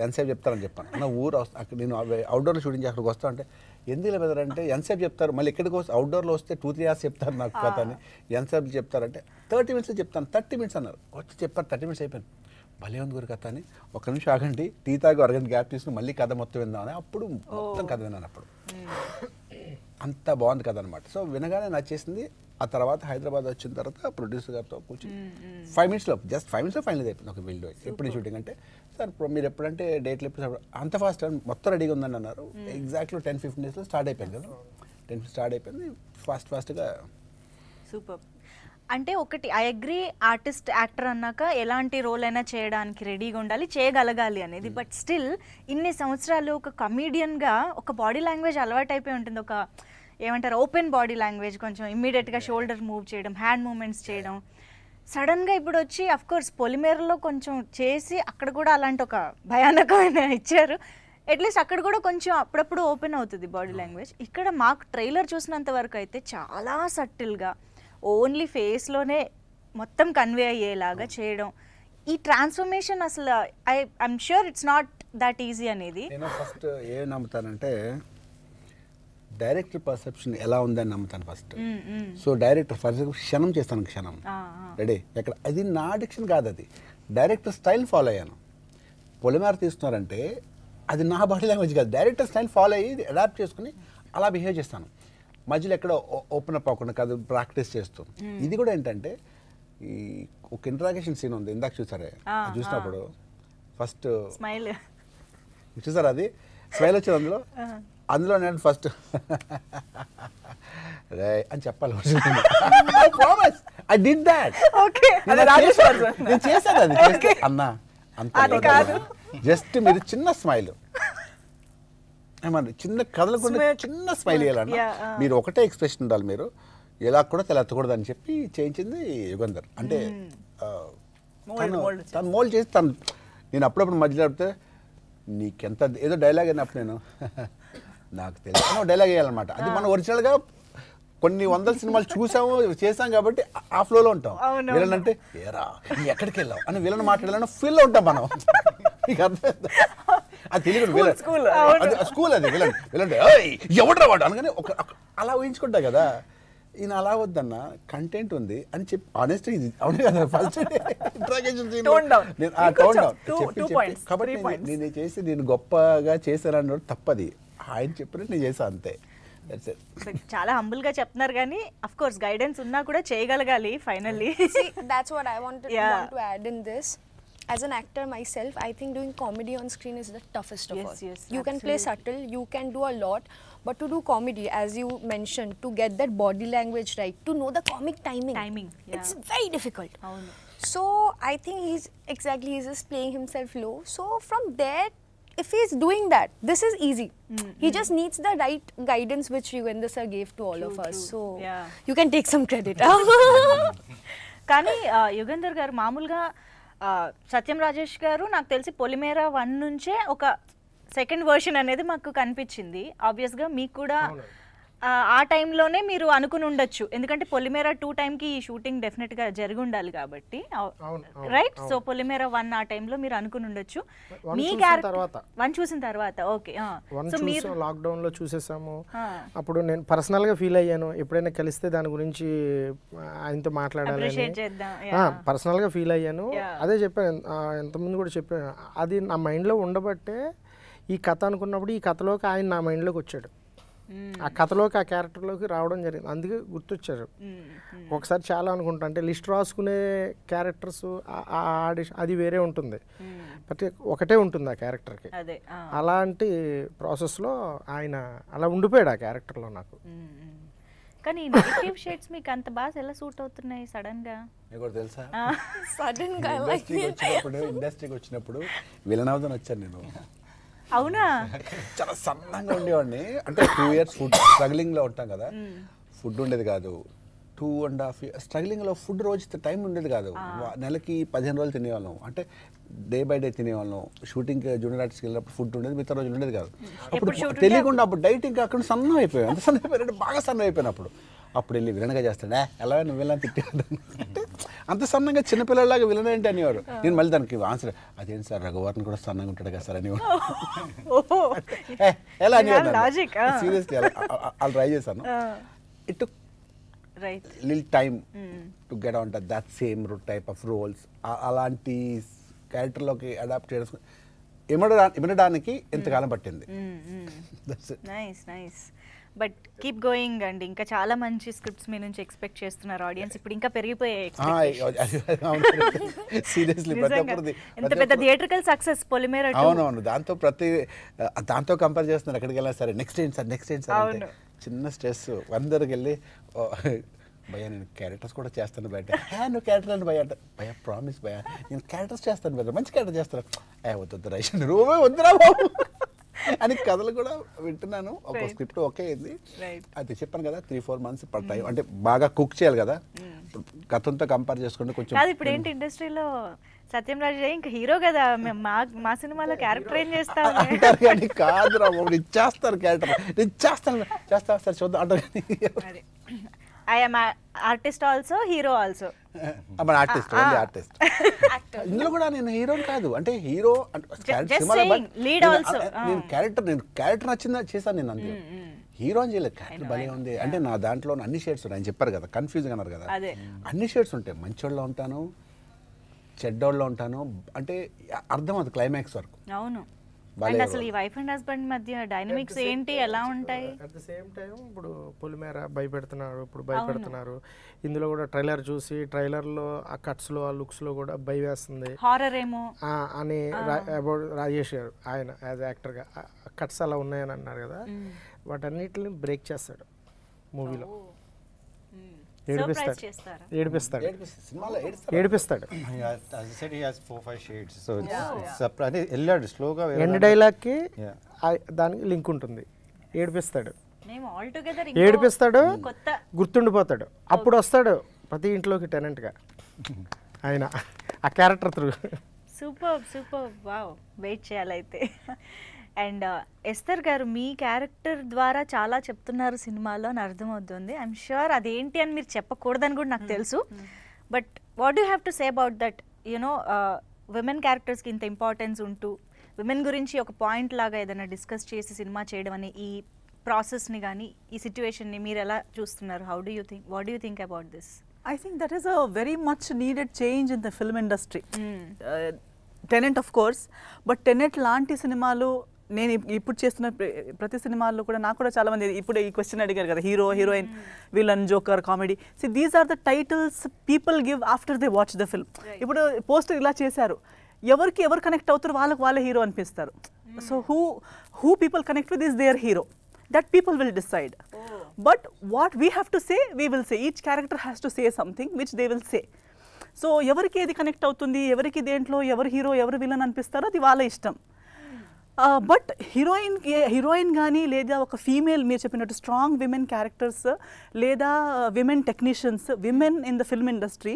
ఎంతసేపు చెప్తారని చెప్పాను నా ఊరు అక్కడ నేను అవుట్డోర్లో షూటింగ్ చేసి అక్కడికి వస్తా అంటే ఎందుకు ఇలా పెడతారంటే ఎంతసేపు చెప్తారు, మళ్ళీ ఎక్కడికి వస్తే అవుట్డోర్లో వస్తే 2-3 hours చెప్తారు నాకు కథ అని. ఎంతసేపు చెప్తారంటే 30 minutes చెప్తాను. 30 minutes అన్నారు, వచ్చి చెప్పారు 30 minutes అయిపోయింది. భలే ఉంది గురి కథ అని ఒక్క నిమిషం ఆగండి టీ తాగి అరగంట గ్యాప్ తీసుకుని మళ్ళీ కథ మొత్తం విందామని అప్పుడు మొత్తం కథ విన్నాను. అప్పుడు అంత బాగుంది కథ అనమాట. సో వినగానే నచ్చేసింది. ఆ తర్వాత హైదరాబాద్ వచ్చిన తర్వాత ప్రొడ్యూసర్ గారితో కూర్చొని 5 minutes జస్ట్ 5 minutes ఫైనల్ అయిపోయింది ఒక వీడియో. ఎప్పుడు షూటింగ్ అంటే సార్ మీరు ఎప్పుడంటే డేట్లు ఎప్పుడు అంత ఫాస్ట్ మొత్తం రెడీగా ఉందని అన్నారు. ఎగ్జాక్ట్లీ 10-15 daysలో స్టార్ట్ అయిపోయింది కదా. 10 స్టార్ట్ అయిపోయింది ఫాస్ట్గా. సూపర్. అంటే ఒకటి ఐ అగ్రీ, ఆర్టిస్ట్ యాక్టర్ అన్నాక ఎలాంటి రోల్ అయినా చేయడానికి రెడీగా ఉండాలి, చేయగలగాలి అనేది. బట్ స్టిల్ ఇన్ని సంవత్సరాలు ఒక కమీడియన్గా ఒక బాడీ లాంగ్వేజ్ అలవాటు అయిపోయి ఉంటుంది. ఒక ఏమంటారు ఓపెన్ బాడీ లాంగ్వేజ్, కొంచెం ఇమ్మీడియట్గా షోల్డర్ మూవ్ చేయడం, హ్యాండ్ మూమెంట్స్ చేయడం. సడన్గా ఇప్పుడు వచ్చి అఫ్కోర్స్ పొలిమేరలో కొంచెం చేసి అక్కడ కూడా అలాంటి ఒక భయానకమైన ఇచ్చారు. అట్లీస్ట్ అక్కడ కూడా కొంచెం అప్పుడప్పుడు ఓపెన్ అవుతుంది బాడీ లాంగ్వేజ్. ఇక్కడ మాకు ట్రైలర్ చూసినంత వరకు అయితే చాలా సటిల్గా ఓన్లీ ఫేస్లోనే మొత్తం కన్వే అయ్యేలాగా చేయడం. ఈ ట్రాన్స్ఫర్మేషన్ అసలు I'm sure it's not that easy అనేది. నేను ఫస్ట్ ఏం నమ్ముతానంటే డైరెక్టర్ పర్సెప్షన్ ఎలా ఉందని నమ్ముతాను ఫస్ట్. సో డైరెక్టర్ ఫస్ట్ క్షణం చేస్తాను, క్షణం రెడీ ఎక్కడ అది నా డిక్షన్ కాదు, అది డైరెక్టర్ స్టైల్ ఫాలో అయ్యాను. పొలిమేర తీస్తున్నారంటే అది నా బాడీ లాంగ్వేజ్ కాదు, డైరెక్టర్ స్టైల్ ఫాలో అయ్యి అడాప్ట్ చేసుకుని అలా బిహేవ్ చేస్తాను. మధ్యలో ఎక్కడ ఓపెన్ అప్ అవ్వకుండా కాదు, ప్రాక్టీస్ చేస్తూ. ఇది కూడా ఏంటంటే ఈ ఒక ఇంట్రాగేషన్ సీన్ ఉంది ఇందాక చూసారే, చూసినప్పుడు ఫస్ట్ స్మైల్ చూసారా, అది స్మైల్ వచ్చింది అందులో నేను ఫస్ట్ రే అని చెప్పాలి. I did that. నేను చేశాను అది అన్నా అంత కాదు, జస్ట్ మీరు చిన్న స్మైల్ ఏమన్నా చిన్న కదలకుండా చిన్న స్మైల్ వేయాలన్నా మీరు ఒకటే ఎక్స్ప్రెషన్ ఉండాలి, మీరు ఎలా కూడా తెలెత్తకూడదు అని చెప్పి చేయించింది యుగంధర్. అంటే తను మోల్డ్ చేసి తను నేను అప్పుడప్పుడు మధ్యలో చెప్తే నీకెంత ఏదో డైలాగ్ అయినప్పుడు నేను నాకు తెలిసిన డైలాగ్ వేయాలన్నమాట. అది మనం ఒరిజినల్గా కొన్ని వందల సినిమాలు చూసాము చేసాం కాబట్టి ఆ ఫ్లోలో ఉంటాం. విలన్ అంటే ఏరా ఎక్కడికి వెళ్ళావు అని విలన్ మాట్లాడాలని ఫీల్లో ఉంటాం మనం. నీకు అర్థం అది తెలియదు విలన్ స్కూల్, అది విలన్ విలన్ ఎవడరా వాడు అనగానే ఒక అలా ఊహించుకుంటా కదా. ఈయన అలా వద్దన్న కంటెంట్ ఉంది అని చెప్పి ఆనెస్ట్ ఇది అవును కదా ఫస్ట్ కాబట్టి నేను చేసి నేను గొప్పగా చేశాను తప్పది, ఆయన చెప్పినట్టు నేను చేశాను అంతే. చాలా హంబుల్ గా చెప్తున్నారు కానీ అఫ్ కోర్స్ గైడెన్స్ ఉన్నా కూడా చేయగలగాలి finally. That's what I want to add in this. As an actor myself, I think doing comedy on screen is the toughest of all. You can play subtle, you can do a lot, but to do comedy, as you mentioned, to get that body language right, to know the comic timing, it's very difficult. So I think he's just playing himself low. So from there, if he's doing that, this is easy. He just needs the right guidance which Yugandhar sir gave to all of us. So you can take some credit. కానీ యుగంధర్ గారు మామూలుగా సత్యం రాజేష్ గారు నాకు తెలిసి పొలిమేర 1 నుంచే ఒక second version అనేది మాకు కనిపించింది. ఆబ్వియస్గా మీకు కూడా ఆ టైంలోనే మీరు అనుకుని ఉండొచ్చు, ఎందుకంటే పొలిమేరా 2 టైంకి ఈ షూటింగ్ డెఫినెట్గా జరిగి ఉండాలి కాబట్టి, రైట్? సో పొలిమేరా 1 ఆ టైంలో మీరు అనుకుని ఉండొచ్చు. మీ క్యారెక్టర్ 1 చూసిన తర్వాత ఓకే. సో మీరు లాక్డౌన్లో చూసేసాము. అప్పుడు నేను పర్సనల్గా ఫీల్ అయ్యాను, ఎప్పుడైనా కలిస్తే దాని గురించి ఆయనతో మాట్లాడాలని పర్సనల్గా ఫీల్ అయ్యాను. అదే చెప్పాను, ఎంతమంది కూడా చెప్పాను, అది నా మైండ్లో ఉండబట్టే ఈ కథ అనుకున్నప్పుడు ఈ కథలోకి ఆయన నా మైండ్లోకి వచ్చాడు, ఆ కథలోకి ఆ క్యారెక్టర్లోకి రావడం జరిగింది, అందుకే గుర్తొచ్చారు. ఒకసారి చాలా అనుకుంటా, అంటే లిస్ట్ రాసుకునే క్యారెక్టర్స్ ఆడిషన్ అది వేరే ఉంటుంది, ప్రతి ఒకటే ఉంటుంది ఆ క్యారెక్టర్కి. అలాంటి ప్రాసెస్లో ఆయన అలా ఉండిపోయాడు ఆ క్యారెక్టర్లో నాకు. కానీ నెగటివ్ షేడ్స్ మీకు అంత బాగా ఎలా సూట్ అవుతున్నాయి సడన్ గా? మీకు తెలుసా, సడన్ గా ఇండస్ట్రీకి వచ్చినప్పుడు విలన్ అవుతాను వచ్చాను నేను. అవునా? చాలా సన్నంగా ఉండేవాడిని, అంటే 2 years ఫుడ్ స్ట్రగ్లింగ్లో ఉంటాం కదా, ఫుడ్ ఉండేది కాదు. 2.5 years స్ట్రగ్లింగ్లో ఫుడ్ రోజు టైం ఉండేది కాదు, నెలకి 15 రోజులు తినేవాళ్ళం, అంటే డే బై డే తినేవాళ్ళం. షూటింగ్ జూనియర్ ఆర్టిస్ట్కి వెళ్ళినప్పుడు ఫుడ్ ఉండేది, మిగతా రోజులు ఉండేది కాదు. అప్పుడు తెలియకుండా అప్పుడు డైటింగ్ అక్కడ సన్నం అయిపోయాయి, అంత సన్నం అయిపోయాడు, బాగా సన్నం అయిపోయినప్పుడు. అప్పుడు వెళ్ళి విలన్గా చేస్తాడా, ఎలా నువ్వు వెళ్ళని తిట్టాడు, అంటే అంత సన్నంగా చిన్నపిల్లలాగా విలన్ ఏంటి అనేవారు. నేను మళ్ళీ దానికి ఆన్సర్, అదేంటి సార్ రఘువర్ని కూడా సన్నంగా ఉంటాడు కదా సార్ అనేవారు. ఎలా అనేవారు సీరియస్లీ, అలా ట్రై చేశాను. It took little time to get on that same type of roles. అలాంటి క్యారెక్టర్లోకి అడాప్ట్ చేయడం ఇమడడానికి ఎంతకాలం పట్టింది. Nice nice. But keep going అండి, ఇంకా చాలా మంచి స్క్రిప్ట్స్ మీ నుంచి ఎక్స్పెక్ట్ చేస్తున్నారు ఆడియన్స్. ఇప్పుడు ఇంకా పెరిగిపోయాయి సీరియస్లీ. ఎంత పెద్ద థియేట్రికల్ సక్సెస్ పొలిమేరా. అవునవును, దాంతో కంపేర్ చేస్తున్నారు ఎక్కడికి వెళ్ళినా సరే. నెక్స్ట్ ఏంటి సార్, నెక్స్ట్ ఏంటి సార్ అంటే చిన్న స్ట్రెస్. అందరికి వెళ్ళి భయ్యా నేను క్యారెక్టర్స్ కూడా చేస్తాను బయట. నువ్వు క్యారెక్టర్ అని భయ అంటే, భయ ప్రామిస్ భయ నేను క్యారెక్టర్స్ చేస్తాను బయట, మంచి క్యారెక్టర్ చేస్తాను. వద్దు రైషన్ రూమే వద్దురా బాబు అని కథలు కూడా వింటున్నాను. ఒక స్క్రిప్ట్ ఓకే అయింది, అది చెప్పాను కదా 3-4 months పడతాయి, అంటే బాగా కుక్ చేయాలి కదా, కథంతో కంపేర్ చేసుకుంటే కొంచెం. ఇప్పుడు ఏంటి ఇండస్ట్రీలో సత్యం రాజు ఇంకా హీరో కదా, మా సినిమాలో క్యారెక్టర్ ఏం చేస్తావు అంటారు కానీ కాదురా బాబు, ఇచ్చేస్తారు క్యారెక్టర్, చేస్తా సరే చూద్దాం అంటారు. I'm artist also, hero also. Artist ఇందులో కూడా నేను హీరో కాదు, అంటే హీరో నేను క్యారెక్టర్ నచ్చిందా చేశాను నేను, అంతే. హీరో అని చేయలేదు, క్యారెక్టర్ భలే ఉంది. అంటే నా దాంట్లో అన్ని షేడ్స్ ఉన్నాయి, ఆయన చెప్పారు కదా, కన్ఫ్యూజ్ అన్నారు కదా, అన్ని షేడ్స్ ఉంటాయి. మంచోళ్ళలో ఉంటాను, చెడ్డోళ్ళలో ఉంటాను, అంటే అర్థం అది క్లైమాక్స్ వరకు. అవును. అండ్ అసలు ఈ వైఫ్ అండ్ హస్బెండ్ మధ్య డైనమిక్స్ ఏంటి, ఎలా ఉంటాయి? అట్ ద సేమ్ టైం ఇప్పుడు పొలిమేర భయపెడుతున్నారు, ఇప్పుడు భయపెడుతున్నారు. ఇందులో కూడా ట్రైలర్ చూసి ట్రైలర్లో ఆ కట్స్లో ఆ లుక్స్లో కూడా భయ వేస్తుంది, హారర్ ఏమో అని అబౌట్ రాజేష్ గారు ఆయన యాజ్ యాక్టర్గా కట్స్ అలా ఉన్నాయని అన్నారు కదా, వాటన్నిటిని బ్రేక్ చేస్తాడు మూవీలో. ఏడిపిస్తాడు. అదే వెళ్ళాడు స్లోగా. ఎండ్ డైలాగ్కి దానికి లింక్ ఉంటుంది, ఏడిపిస్తాడు, ఏడిపిస్తాడు, గుర్తుండిపోతాడు. అప్పుడు వస్తాడు ప్రతి ఇంట్లోకి టెనెంట్గా ఆయన, ఆ character through. Super wow, wait చేయాలైతే. అండ్ ఎస్తర్ గారు, మీ క్యారెక్టర్ ద్వారా చాలా చెప్తున్నారు సినిమాలో అని అర్థమవుతుంది. ఐఎమ్ ష్యూర్ అదేంటి అని మీరు చెప్పకూడదని కూడా నాకు తెలుసు. But what you have to say about that, you know క్యారెక్టర్స్కి ఇంత ఇంపార్టెన్స్ ఉంటూ విమెన్ గురించి ఒక పాయింట్ లాగా ఏదైనా డిస్కస్ చేసి సినిమా చేయడం అనే ఈ ప్రాసెస్ని కానీ ఈ సిచ్యువేషన్ని మీరు ఎలా చూస్తున్నారు? How do you think, what do you think about this? I think that is a very much needed change in the film industry. Tenet of course, but Tenet లాంటి సినిమాలు నేను ఇప్పుడు చేస్తున్న ప్రతి సినిమాల్లో కూడా నాకు కూడా చాలా మంది ఇప్పుడు ఈ క్వశ్చన్ అడిగారు కదా, hero heroine villain joker comedy. See these are the titles people give after they watch the film. ఇప్పుడు పోస్టర్ ఇలా చేశారు, ఎవరు కనెక్ట్ అవుతారు వాళ్ళే హీరో అనిపిస్తారు. So who people connect with is their hero, that people will decide. But what we have to say, we will say. Each character has to say something which they will say. So ఎవరికి ఏది connect అవుతుంది, ఎవరికి దేంట్లో ఎవరు hero ఎవరు villain అనిపిస్తారో అది వాళ్ళ ఇష్టం. బట్ హీరోయిన్ కానీ లేదా ఒక ఫీమేల్ మీరు చెప్పినట్టు స్ట్రాంగ్ విమెన్ క్యారెక్టర్స్ లేదా women technicians women in the film industry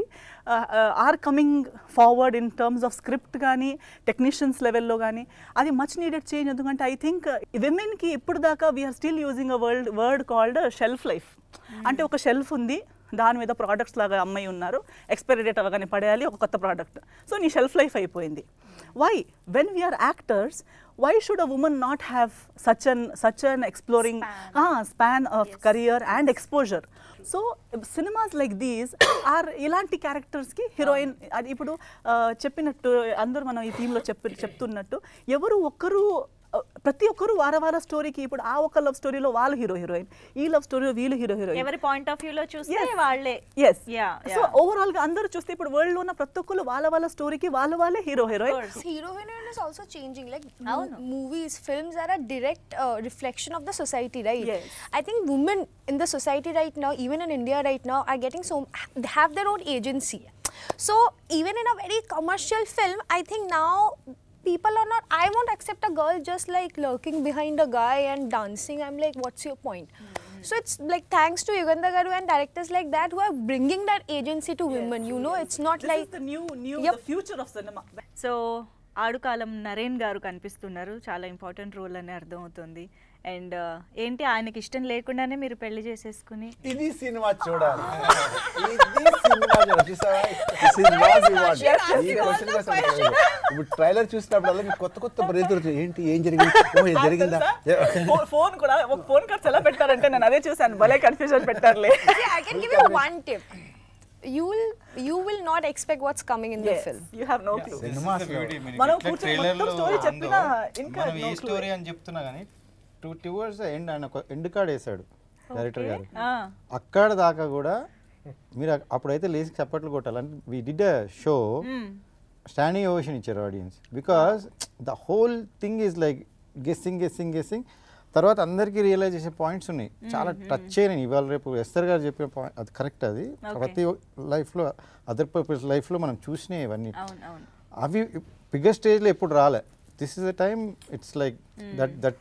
are coming forward in terms of script కానీ టెక్నీషియన్స్ లెవెల్లో కానీ అది మచ్ నీడెడ్ చేంజ్. ఎందుకంటే ఐ థింక్ విమెన్కి ఇప్పుడు దాకా we are still using a word called shelf life. అంటే ఒక షెల్ఫ్ ఉంది, దాని మీద ప్రోడక్ట్స్ లాగా అమ్మాయి ఉన్నారు, ఎక్స్పైరీ డేట్ అవగానే పడేయాలి ఒక కొత్త ప్రోడక్ట్. సో నీ షెల్ఫ్ లైఫ్ అయిపోయింది. Why when we are actors why should a woman not have such an exploring span of career and exposure? So cinemas like these are ilanti characters ki heroine adi ipudu cheppinattu andaru manam ee theme lo చెప్తున్నట్టు ఎవరు ఒక్కరు ప్రతి ఒక్కరు వార స్టోరీకి ఇప్పుడు ఆ ఒక లవ్ స్టోరీలో వాళ్ళు హీరో హీరోయిన్, ఈ లవ్ స్టోరీలో వీళ్ళు హీరో హీరోయిన్, ఎవరి పాయింట్ ఆఫ్ వ్యూలో చూస్తే వాళ్ళే. ఎస్ సో ఓవరాల్ గా అందరూ చూస్తే ఇప్పుడు వరల్డ్ లో ఉన్న ప్రతి ఒక్కరు వాళ్ళ స్టోరీకి వాళ్ళే hero heroine. Hero heroine is also changing. Like movies, films are a direct reflection of the society, right? Yes. I think women in the society right now, even in India right now, are getting they have their own agency. So even in a very commercial film, I think now people are not, I won't accept a girl just like lurking behind a guy and dancing. I'm like, what's your point? So it's like thanks to Yugandhar Garu and directors like that who are bringing that agency to women. You know, it's not This like is the new Yep. the future of cinema. So Aadukalam Naren garu కనిపిస్తున్నారు, చాలా important role అని అర్థమవుతుంది. And ఏంటి ఆయనకి ఇష్టం లేకుండానే మీరు పెళ్లి చేసేసుకుని ఇది సినిమా చూడాలి, ఇది సినిమా చూడాలి. చూసావా? This is what we want. ఈ question కోసం ఇప్పుడు ట్రైలర్ చూసినప్పుడు మీకు కొత్త బ్రేతులు ఏంటి, ఏం జరిగింది, ఓ ఇది జరిగిందా? ఫోన్ కూడా ఒక ఫోన్ కార్డ్స్ ఎలా పెట్టారంటే నేను అదే చూసాను, భలే confusion పెట్టారులే. I can give you one tip. You will not expect what's coming in the film. You have no clue. Cinemas మనం కూర్చొని మొత్తం స్టోరీ చెప్పినా ఇంకా మనం ఏ స్టోరీ అని చెప్తున్నా కానీ టువర్డ్స్ ఎండ్ ఆయన ఒక ఎండ్ కార్డ్ వేసాడు డైరెక్టర్ గారు. అక్కడ దాకా కూడా మీరు అప్పుడైతే లేచి చప్పట్లు కొట్టాలి. అంటే we did a show standing ovation ఇచ్చారు audience, because the whole thing is like guessing. తర్వాత అందరికీ రియలైజ్ చేసే పాయింట్స్ ఉన్నాయి, చాలా టచ్ చేయని. ఇవాళ రేపు ఎస్తర్ గారు చెప్పిన పాయింట్ అది కరెక్ట్. అది ప్రతి లైఫ్లో అదర్ పర్పస్ లైఫ్లో మనం చూసినాయి ఇవన్నీ. అవి బిగ్గర్ స్టేజ్లో ఎప్పుడు రాలే. This is the time it's like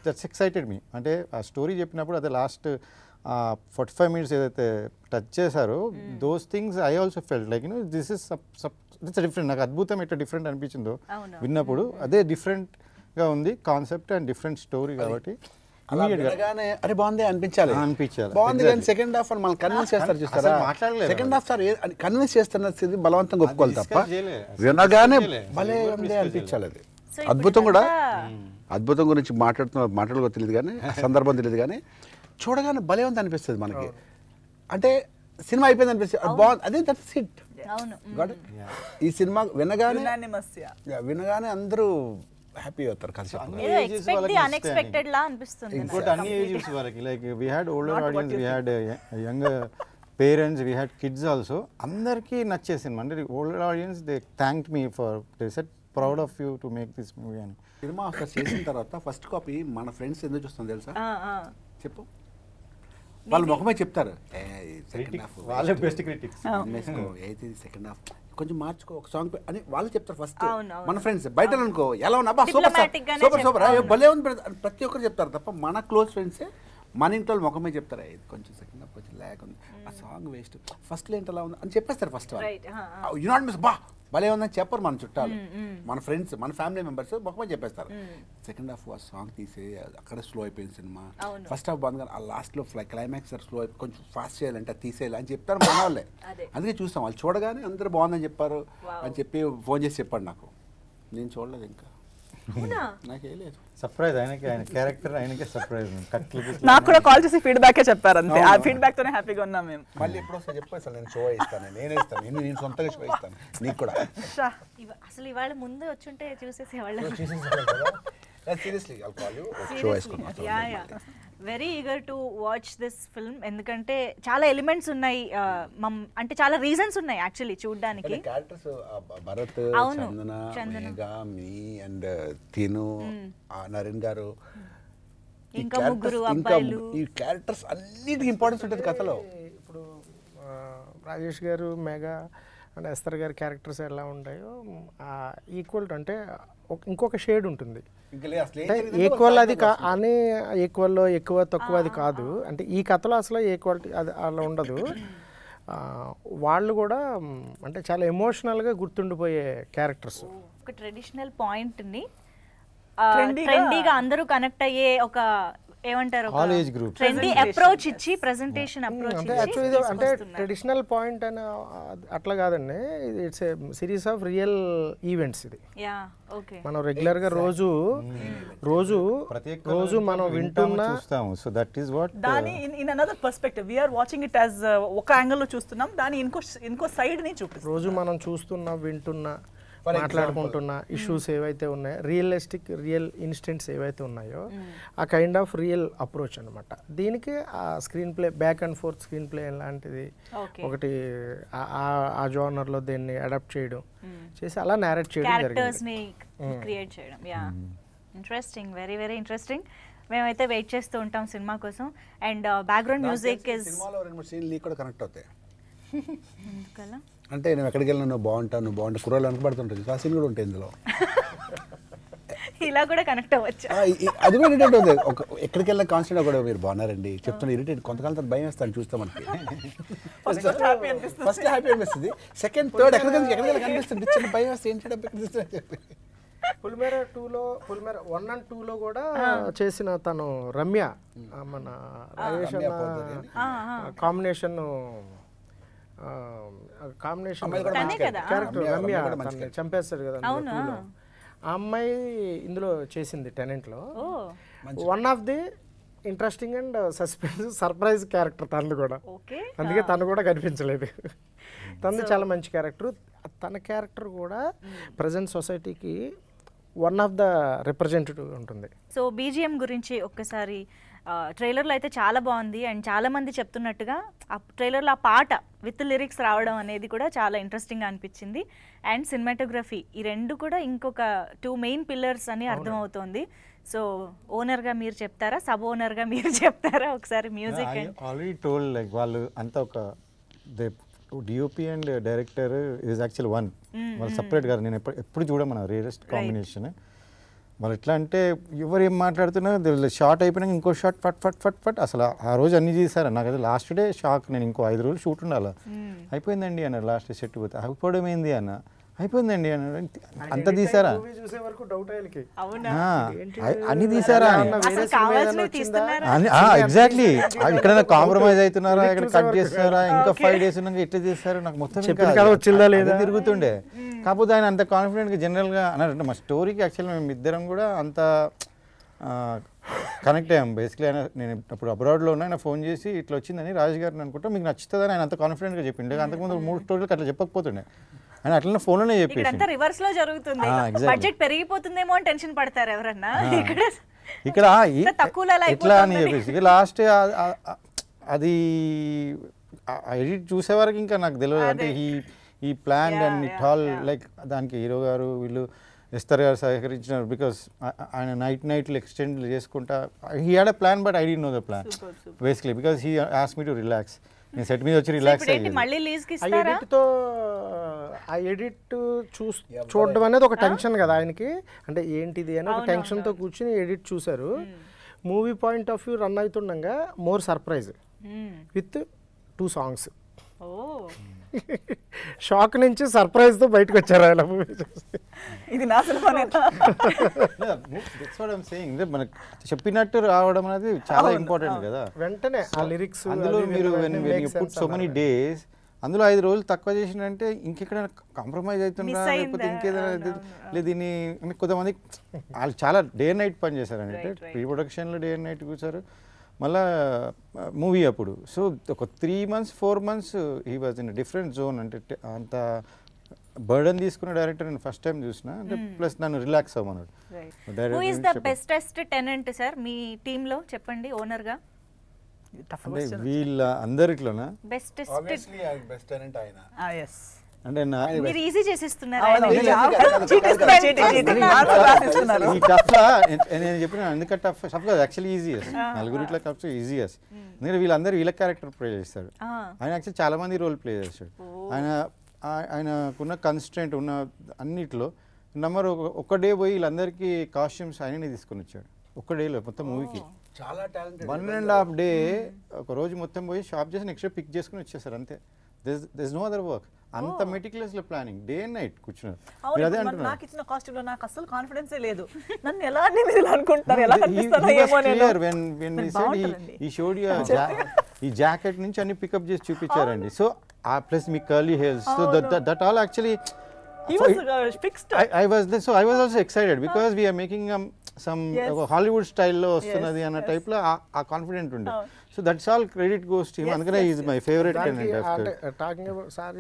that's excited me. అంటే ఆ స్టోరీ చెప్పినప్పుడు అదే లాస్ట్ 45 minutes ఏదైతే టచ్ చేశారో those things I also felt like this is it's different. నాకు అద్భుతం ఎట్లా డిఫరెంట్ అనిపించిందో విన్నప్పుడు, అదే డిఫరెంట్గా ఉంది కాన్సెప్ట్ అండ్ డిఫరెంట్ స్టోరీ కాబట్టి అరే బాగుంది అనిపించాలి. బాగుంది కానీ సెకండ్ హాఫ్ అని మనం కన్విన్స్ చేస్తారు చూస్తారా? సెకండ్ హాఫ్ సార్ కన్విన్స్ చేస్తున్నది బలవంతంగా ఒప్పుకోవాలి తప్ప వినగానే భలే ఉంది అనిపించాలి. అది అద్భుతం కూడా, అద్భుతం గురించి మాట్లాడుకో తెలియదు కానీ సందర్భం తెలియదు కానీ చూడగానే భలే ఉంది అనిపిస్తుంది మనకి. అంటే సినిమా అయిపోయింది అనిపిస్తుంది, బాగుంది, అదే దట్స్ హిట్. ఈ సినిమా వినగానే అందరూ హ్యాపీ అవుతారు. ఇంకోటి అన్ని ఏజెస్ వాళ్ళకి like we had older audience, we had young parents, we had kids also. అందరికీ నచ్చేసింది. అంటే older audience they thanked me for they said proud of you to make this movie అని. సినిమా అక్కడ చేసిన తర్వాత ఫస్ట్ కాపీ మన friends ఎందుకు చూస్తాం తెలుసా? చెప్పు. వాళ్ళు ముఖమే చెప్తారు, వాళ్ళే బెస్ట్ క్రిటిక్స్, అయితే సెకండ్ హాఫ్ కొంచెం మార్చుకో, ఒక సాంగ్ అని వాళ్ళు చెప్తారు ఫస్ట్. మన ఫ్రెండ్స్ బయట అనుకో ఎలా ఉన్నా సూపర్ భలే ఉంది ప్రతి ఒక్కరు చెప్తారు తప్ప మన క్లోజ్ ఫ్రెండ్సే మన ఇంట్లో ముఖమే చెప్తారు, ఇది కొంచెం సెకండ్ హాఫ్ కొంచెం లేక ఉంది, ఆ సాంగ్ వేస్ట్, ఫస్ట్ ఏంటి అలా ఉంది అని చెప్పేస్తారు. ఫస్ట్ యు నాట్ మిస్ బా భలే ఉందని చెప్పరు మన చుట్టాలు, మన ఫ్రెండ్స్, మన ఫ్యామిలీ మెంబర్స్ ముఖమే చెప్పేస్తారు. సెకండ్ హాఫ్ ఆ సాంగ్ తీసే అక్కడ స్లో అయిపోయింది సినిమా. ఫస్ట్ హాఫ్ బాగుంది కానీ ఆ లాస్ట్లో క్లైమాక్స్ స్లో అయిపోయి కొంచెం ఫాస్ట్ చేయాలంటే తీసేయాలి అని చెప్తారు మన వాళ్ళే. అందుకే చూస్తాం, వాళ్ళు చూడగానే అందరూ బాగుందని చెప్పారు అని చెప్పి ఫోన్ చేసి చెప్పాడు నాకు. నేను చూడలేదు ఇంకా, నాకే లేదు. సర్ప్రైజ్ ఆయనకి, ఆయన క్యారెక్టర్ ఆయనకే సర్ప్రైజ్. నాకు కూడా కాల్ చేసి ఫీడ్బ్యాక్ చెప్పారు అంతే, ఆ ఫీడ్బ్యాక్ తోనే హ్యాపీగా ఉన్నాం మేము. మళ్ళీ ఎప్పుడు వస్తా చెప్పు, అసలు నేను షో ఇస్తాను, నేనే ఇస్తాను, నేను సొంతంగా షో ఇస్తాను నీకు కూడా. అసలు ఇవాళ ముందు వచ్చుంటే చూసేసేవాళ్ళం. Seriously I'll call you, show వేసుకుందాం. Very eager to watch this film, ఎందుకంటే చాలా ఎలిమెంట్స్ ఉన్నాయి, అంటే చాలా రీజన్స్ ఉన్నాయి యాక్చువల్లీ చూడడానికి. Characters Bharat, Chandana, Megha, me and తిను, నరేన్ గారు, ఇంకా ముగ్గురు అబ్బాయిలు, ఈ క్యారెక్టర్స్ అన్నిటికీ ఇంపార్టెన్స్ ఉంటుంది కథలో. ఇప్పుడు రాజేష్ గారు, మేఘా అంటే ఎస్తర్ గారి క్యారెక్టర్స్ ఎలా ఉంటాయో ఈక్వల్ అంటే ఇంకొక షేడ్ ఉంటుంది. అంటే ఈక్వల్ అది అని ఈక్వల్లో ఎక్కువ తక్కువ అది కాదు. అంటే ఈ కథలో అసలు ఈక్వాలిటీ అది అలా ఉండదు. వాళ్ళు కూడా అంటే చాలా ఎమోషనల్గా గుర్తుండిపోయే క్యారెక్టర్స్. ఒక ట్రెడిషనల్ పాయింట్ని Trendy-గా- ట్రెండీగా అందరూ కనెక్ట్ అయ్యే ఒక ఏమంటారు All age group. Trendy approach ఇచ్చి ప్రెజెంటేషన్ అప్రోచ్ అంటే యాక్చువల్లీ ఇది అంటే ట్రెడిషనల్ పాయింట్ అని అట్లా కాదండి. It's a series of real events. ఇది యా ఓకే మనం రెగ్యులర్గా రోజు మనం వింటున్న చూస్తాము. సో దట్ ఈస్ వాట్ దాని in another perspective we are watching it as ఒక యాంగిల్లో చూస్తున్నాం, దాని ఇంకో సైడ్ ని చూపిస్తాం. రోజు మనం చూస్తున్న వింటున్న మాట్లాడుకుంటున్న ఇష్యూస్ ఏవైతే ఉన్నాయో రియల్ ఇన్స్టెంట్స్ ఏవైతే ఉన్నాయో ఆ కైండ్ ఆఫ్ రియల్ అప్రోచ్ అనమాట. దీనికి ఆ screen play back and fourth screen play లాంటిది ఒకటి ఆ జోనర్లో దీన్ని అడాప్ట్ చేయడం చేసి అలా నేరేట్ చేయడం క్యారెక్టర్స్ జరిగింది. ని క్రియేట్ చేయడం. Yeah interesting, very very interesting. మేమైతే వెయిట్ చేస్తూ ఉంటాం సినిమా కోసం. అండ్ బ్యాక్గ్రౌండ్ మ్యూజిక్ ఇస్ సినిమాలో 2-3 సీన్లు నీకు కూడా కనెక్ట్ అవుతాయి. ఎందుకలా అంటే నేను ఎక్కడికి వెళ్ళినా నువ్వు బాగుంటావు కుర్రోళ్ళు అనుకుపడుతుంటుంది. ఆ సీన్ కూడా ఉంటాయి ఇందులో. ఇలా కూడా కనెక్ట్ అవ్వచ్చు. అది కూడా ఇరిటేట్ అవుతుంది. ఎక్కడికి వెళ్ళిన కాన్స్టెంట్ కూడా మీరు బాగున్నారండి చెప్తున్నా ఇరిటేట్. కొంతకాలం తర్వాత భయం వేస్తాను చూస్తాం మనకి. ఫస్ట్ హ్యాపీ అనిపిస్తుంది, సెకండ్ థర్డ్ ఎక్కడికి కనిపిస్తుంది చిన్న భయం వేస్తే ఏంటి అని చెప్పి. పులిమేర 1 and 2లో కూడా చేసిన తను రమ్య మన రాజేష్ కాంబినేషన్ క్యారెక్టర్ రమ్య తనని చంపేస్తాడు కదా అందులో 2లో. ఆ అమ్మాయి ఇందులో చేసింది టెనెంట్లో. One of the interesting and surprise character తనది కూడా. అందుకే తను కూడా కనిపించలేదు. తనది చాలా మంచి క్యారెక్టర్. తన క్యారెక్టర్ కూడా ప్రజెంట్ సొసైటీకి వన్ ఆఫ్ ద రిప్రజెంటేటివ్ ఉంటుంది. సో బీజిఎం గురించి ఒక్కసారి ట్రైలర్లో అయితే చాలా బాగుంది. అండ్ చాలా మంది చెప్తున్నట్టుగా ఆ ట్రైలర్లో ఆ పాట విత్ లిరిక్స్ రావడం అనేది కూడా చాలా ఇంట్రెస్టింగ్గా అనిపించింది. అండ్ సినిమాటోగ్రఫీ, ఈ రెండు కూడా ఇంకొక 2 మెయిన్ పిల్లర్స్ అని అర్థమవుతోంది. సో ఓనర్గా మీరు చెప్తారా, సబ్ ఓనర్గా మీరు చెప్తారా ఒకసారి మ్యూజిక్? ఆల్రెడీ టోల్డ్ లైక్ వాళ్ళు అంతా ఒక DOP and director is actual one. వాళ్ళు సపరేట్ గారు నేను ఎప్పుడు చూడమన్నా రేరెస్ట్ కాంబినేషన్. వాళ్ళు ఎట్లా అంటే ఎవరు ఏం మాట్లాడుతున్నా షార్ట్ అయిపోయినాక ఇంకో షార్ట్ ఫట్ ఫట్ ఫట్ ఫట్ అసలు ఆ రోజు అన్ని తీసారు. నాకు అయితే లాస్ట్ డే షాక్. నేను ఇంకో 5 రోజులు షూట్ ఉండాలి. అయిపోయిందండి అన్నారు లాస్ట్ డే సెట్ పోతే. అయిపోవడం ఏంది అన్న, అయిపోయిందండి అన్నాడు. అంత తీసారా అన్ని తీసారా ఎగ్జాక్ట్లీ. ఇక్కడ కాంప్రమైజ్ అవుతున్నారా, ఇక్కడ కట్ చేస్తున్నారా, ఇంకా 5 days ఉన్నాక ఎట్లా చేస్తారు నాకు మొత్తం తిరుగుతుండే. కాకపోతే ఆయన అంత కాన్ఫిడెంట్గా జనరల్గా అన్నారంటే మా స్టోరీకి యాక్చువల్లీ మేము ఇద్దరం కూడా అంత కనెక్ట్ అయ్యాం. బేసిక్లీ ఆయన నేను అప్పుడు అబ్రాడ్లో ఉన్నా, ఆయన ఫోన్ చేసి ఇట్లా వచ్చిందని రాజు గారిని అనుకుంటా మీకు నచ్చుతుందని ఆయన అంత కాన్ఫిడెంట్గా చెప్పిండే. అంతకుముందు 3 స్టోరీలకు అట్లా చెప్పకపోతుండే. ఆయన అట్లనే ఫోన్లోనే చెప్పేసి రివర్స్ లో జరుగుతుంది. బడ్జెట్ పెరిగిపోతుందేమో అని టెన్షన్ పడతారు ఎవరన్నా. ఇక్కడ ఎట్లా అని చెప్పేసి లాస్ట్ అది ఎడిట్ చూసే వరకు ఇంకా నాకు తెలియదు. అంటే ఈ plan and it all like దానికి హీరో గారు వీళ్ళు ఎస్తర్ గారు సహకరించినారు. బికాస్ ఆయన నైట్లు ఎక్స్టెండ్ చేసుకుంటా he had a plan but I don't know the plan basically because he asked me to relax. నేను సెట్ మీద వచ్చి రిలాక్స్ అయ్యాను. ఆ ఎడిట్ చూడడం అనేది ఒక టెన్షన్ కదా ఆయనకి. అంటే ఏంటిది అని ఒక టెన్షన్తో కూర్చుని ఎడిట్ చూశారు. Movie point of view run అవుతుండగా మోర్ సర్ప్రైజ్ విత్ 2 songs. షాక్ నుంచి సర్ప్రైజ్తో బయటకు వచ్చారు ఆయన మూవీ చూసి. ఇది నా మనకు చెప్పినట్టు రావడం అనేది చాలా ఇంపార్టెంట్ కదా. వెంటనే ఆ లిరిక్స్ అందులో మీరు సో మెనీ డేస్ అందులో 5 రోజులు తక్కువ చేసినంటే ఇంకెక్కడైనా కాంప్రమైజ్ అవుతున్నా లేకపోతే ఇంకేదైనా లేదు. దీన్ని కొంతమంది వాళ్ళు చాలా డే అండ్ నైట్ పని చేశారండి. అంటే ప్రీ ప్రొడక్షన్లో డే అండ్ నైట్ కూర్చారు. మళ్ళా మూవీ అప్పుడు సో ఒక 3 months 4 months he was in different zone. అంటే అంత బర్డన్ తీసుకున్న డైరెక్టర్ నేను ఫస్ట్ టైం చూసిన. అంటే ప్లస్ నన్ను రిలాక్స్ అవ్వమన్నాడు. Who is the bestest tenant sir మీ టీంలో చెప్పండి ఓనర్గా? అంటే వీళ్ళ అందరిట్లోనా బెస్ట్ టెనెంట్ ఆయన. అంటే మీరు ఈజీ చేసేస్తున్నారు. ఈ టఫ్ నేను చెప్పిన ఎందుకంటే టఫ్ కాదు యాక్చువల్లీ ఈజీయెస్ట్. నలుగురిట్లో టఫ్ ఈజీయెస్ట్. ఎందుకంటే వీళ్ళందరూ వీళ్ళ క్యారెక్టర్ ప్లే చేస్తాడు. ఆయన యాక్చువల్లీ చాలా మంది రోల్ ప్లే చేస్తాడు. ఆయన ఆయనకున్న కన్స్ట్రెంట్ ఉన్న అన్నిట్లో నెంబర్ ఒక్క డే పోయి వీళ్ళందరికీ కాస్ట్యూమ్స్ ఆయననే తీసుకొని వచ్చాడు ఒక్క డేలో మొత్తం మూవీకి. చాలా టాలెంటెడ్. 1.5 డే ఒక రోజు మొత్తం పోయి షాప్ చేసి నెక్స్ట్ పిక్ చేసుకుని వచ్చేసారు అంతే. This no other work. అంత మెటిక్యులస్లో ప్లానింగ్ డే అండ్ నైట్ కూర్చున్నారు. మీరు అదే అంటున్నారు. నాకు ఇచ్చిన కాస్ట్యూమ్ లో నాకు అసలు కాన్ఫిడెన్సే లేదు. నన్ను ఎలా అన్ని మీరు ఇలా అనుకుంటున్నారు, ఎలా కనిపిస్తానో ఏమో నేను. ఈ షోడ్ ఈ జాకెట్ నుంచి అన్ని పికప్ చేసి చూపించారండి. సో ప్లస్ మీ curly hairs, so that all actually He was fixed. I was also excited because we are making some Hollywood style లో వస్తున్నది అన్న టైప్ లో ఆ కాన్ఫిడెంట్ ఉండే. So that's all credit goes to him. అందుకనే is my favourite candidate. Talking about sir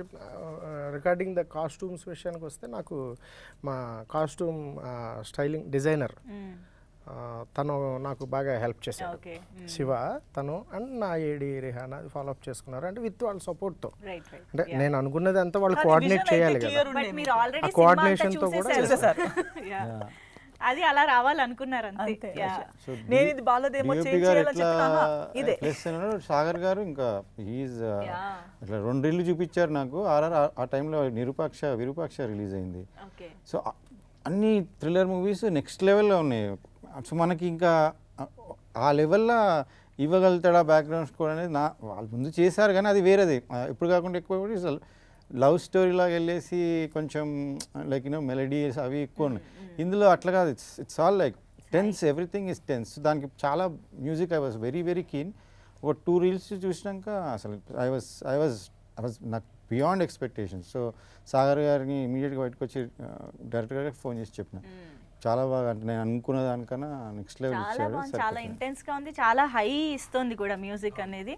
regarding the costumes విషయానికి వస్తే నాకు మా కాస్ట్యూమ్ స్టైలింగ్ డిజైనర్ తను నాకు బాగా హెల్ప్ చేశాడు. శివ తను అండ్ నా ఏడి రిహానా అది ఫాలో అప్ చేసుకున్నారు. అంటే విత్ వాళ్ళ సపోర్ట్తో, అంటే నేను అనుకున్నది అంతా వాళ్ళు కోఆర్డినేట్ చేయాలి కదా. ఆ కోఆర్డినేషన్తో కూడా అది అలా రావాలనుకున్నారు అంతే. నేను ఇది బాలదేమో ఇదే సాగర్ గారు ఇంకా హీజ్ ఇట్లా 2 రీళ్ళు చూపించారు నాకు. ఆ టైంలో విరూపాక్ష రిలీజ్ అయింది. సో అన్ని థ్రిల్లర్ మూవీస్ నెక్స్ట్ లెవెల్లో ఉన్నాయి. సో మనకి ఇంకా ఆ లెవెల్లో ఇవ్వగలుగుతాడా బ్యాక్గ్రౌండ్ స్కోర్ అనేది వాళ్ళు ముందు చేశారు కానీ అది వేరేది. ఇప్పుడు కాకుండా ఎక్కువ లవ్ స్టోరీ లాగా వెళ్ళేసి కొంచెం లైక్ మెలడీస్ అవి ఎక్కువ ఉన్నాయి. ఇందులో అట్లా కాదు. It's all like tense, everything is tense. దానికి చాలా music I was very very keen. ఒక 2 రీల్స్ చూసినాక అసలు ఐ వాజ్ నాకు బియాండ్ ఎక్స్పెక్టేషన్స్. సో సాగర్ గారిని ఇమీడియట్గా బయటకు వచ్చి డైరెక్టర్ గారికి ఫోన్ చేసి చెప్పిన చాలా బాగా, అంటే నేను అనుకున్న దానికన్నా నెక్స్ట్ లెవెల్ ఇచ్చాడు. చాలా ఇంటెన్స్ గా ఉంది, చాలా హై ఇస్తుంది కూడా మ్యూజిక్ అనేది.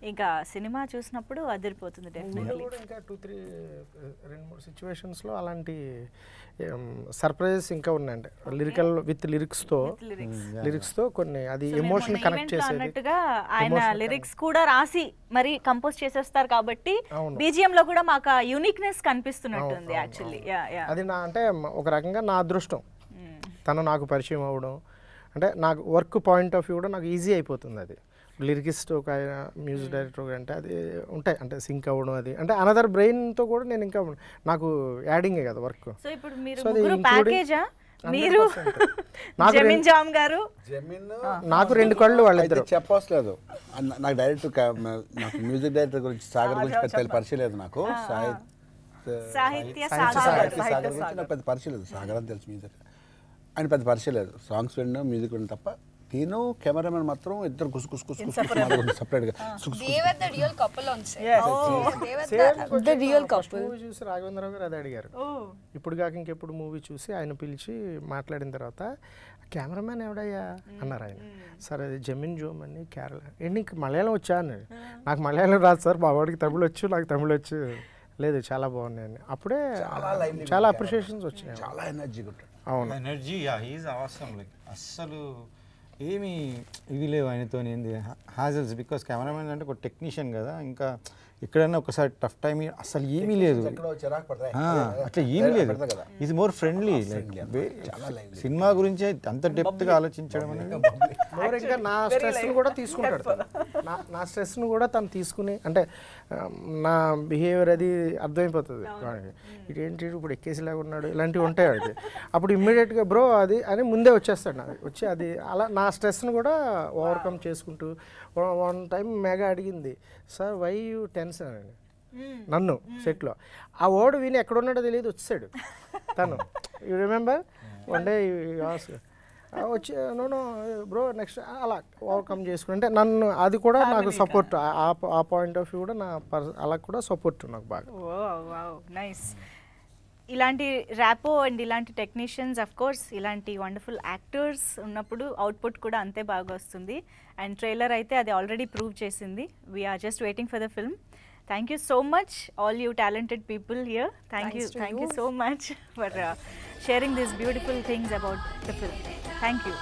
ఇంకా సినిమా చూసినప్పుడు అదిరిపోతుంది డెఫినెట్లీ. ఇంకా 2-3 సిచ్యువేషన్స్లో అలాంటి సర్ప్రైజెస్ ఇంకా ఉన్నాయండి. లిరికల్ విత్ లిరిక్స్తో కొన్ని అది ఎమోషన్ కనెక్ట్ చేసేది అన్నట్టుగా ఆయన లిరిక్స్ కూడా రాసి మరి కంపోజ్ చేసేస్తారు కాబట్టి బీజిఎం లో కూడా మాకు యూనిక్నెస్ కనిపిస్తున్నట్టుంది యాక్చువల్లీ. అది నా అంటే ఒక రకంగా నా అదృష్టం. తను నాకు పరిచయం అవ్వడం అంటే నాకు వర్క్ పాయింట్ ఆఫ్ వ్యూ కూడా నాకు ఈజీ అయిపోతుంది. అది లిరికిస్ట్ ఒక ఆయన మ్యూజిక్ డైరెక్టర్ అంటే అది ఉంటాయి అంటే సింక్ అవ్వడం అది అంటే అనదర్ బ్రెయిన్తో కూడా నేను ఇంకా నాకు యాడింగే కదా వర్క్. సో ఇప్పుడు మీరు ప్యాకేజా మీరు జమీన్ జామ్ గారు నాకు 2 కళ్ళు వాళ్ళిద్దరు చెప్పవసలేదు. నాకు డైరెక్ట్ నాకు మ్యూజిక్ డైరెక్టర్ గురించి సాగర్ గురించి పెద్ద పరిచయం లేదు. నాకు సాహిత్య సాగర్ గురించి నాకు పెద్ద పరిచయం లేదు. సాగర్ అని తెలుసు, మ్యూజిక్ ఆయన పెద్ద పరిచయం లేదు. సాంగ్స్ వినడం మ్యూజిక్ వినడం తప్ప. నేను కెమెరామెన్ మాత్రం ఇద్దరు సపరేట్గా చూసి రాఘవేంద్రరావు గారు అదే అడిగారు. ఇప్పుడు కాక ఇంకెప్పుడు మూవీ చూసి ఆయన పిలిచి మాట్లాడిన తర్వాత కెమెరామెన్ ఎవడయ్యా అన్నారు ఆయన. సరే అది జమీన్ జోమ్ అని కేరళ. నీకు మలయాళం వచ్చా అన్నాడు. నాకు మలయాళం రాదు సార్, మా వాడికి తమిళ వచ్చు, నాకు తమిళ వచ్చు. లేదు చాలా బాగున్నాయని అప్పుడే చాలా అప్రిషియేషన్స్ వచ్చినాయి. చాలా ఎనర్జీ ఉంటాడు. అవును, ఎనర్జీ హీఈస్ అవసరం. లైక్ అస్సలు ఏమి ఇవి లేవు ఆయనతో ఏంది హ్యాజల్స్. బికాస్ కెమెరామెన్ అంటే ఒక టెక్నీషియన్ కదా, ఇంకా ఎక్కడైనా ఒకసారి టఫ్ టైం అసలు ఏమీ లేదు, అట్లా ఏమీ లేదు. Is more friendly. Like cinema గురించి అంత డెప్త్గా ఆలోచించడం అనేది మోర్. ఇంకా నా స్ట్రెస్ను కూడా తీసుకుంటాడు. నా స్ట్రెస్ను కూడా తను తీసుకుని అంటే నా బిహేవియర్ అది అర్థమైపోతుంది వాడికి. ఇదేంటి ఇప్పుడు ఎక్కేసిలాగా ఉన్నాడు ఇలాంటివి ఉంటాయి వాడికి. అప్పుడు ఇమ్మీడియట్గా బ్రో అది అని ముందే వచ్చేస్తాడు నాకు వచ్చి. అది అలా నా స్ట్రెస్ను కూడా ఓవర్కమ్ చేసుకుంటూ. 1 టైం మెగా అడిగింది, సార్ వై యూ టెన్షన్ అని నన్ను సెట్లో. ఆ వర్డ్ విని ఎక్కడున్నాడో తెలియదు వచ్చాడు తను. యూ రిమెంబర్ 1 డే వచ్చి నో బ్రో నెక్స్ట్ అలా ఓవర్కమ్ చేసుకుని అంటే నన్ను అది కూడా నాకు సపోర్ట్. ఆ పాయింట్ ఆఫ్ వ్యూ కూడా నా అలా కూడా సపోర్ట్ నాకు బాగా. నైస్. ఇలాంటి ర్యాపో అండ్ ఇలాంటి టెక్నీషియన్స్ అఫ్ కోర్స్ ఇలాంటి వండర్ఫుల్ యాక్టర్స్ ఉన్నప్పుడు అవుట్పుట్ కూడా అంతే బాగా వస్తుంది. అండ్ ట్రైలర్ అయితే అది ఆల్రెడీ ప్రూవ్ చేసింది. We are just waiting for the film. Thank you so much, all you talented people here. Thank you so much for sharing these beautiful things about the film. Thank you.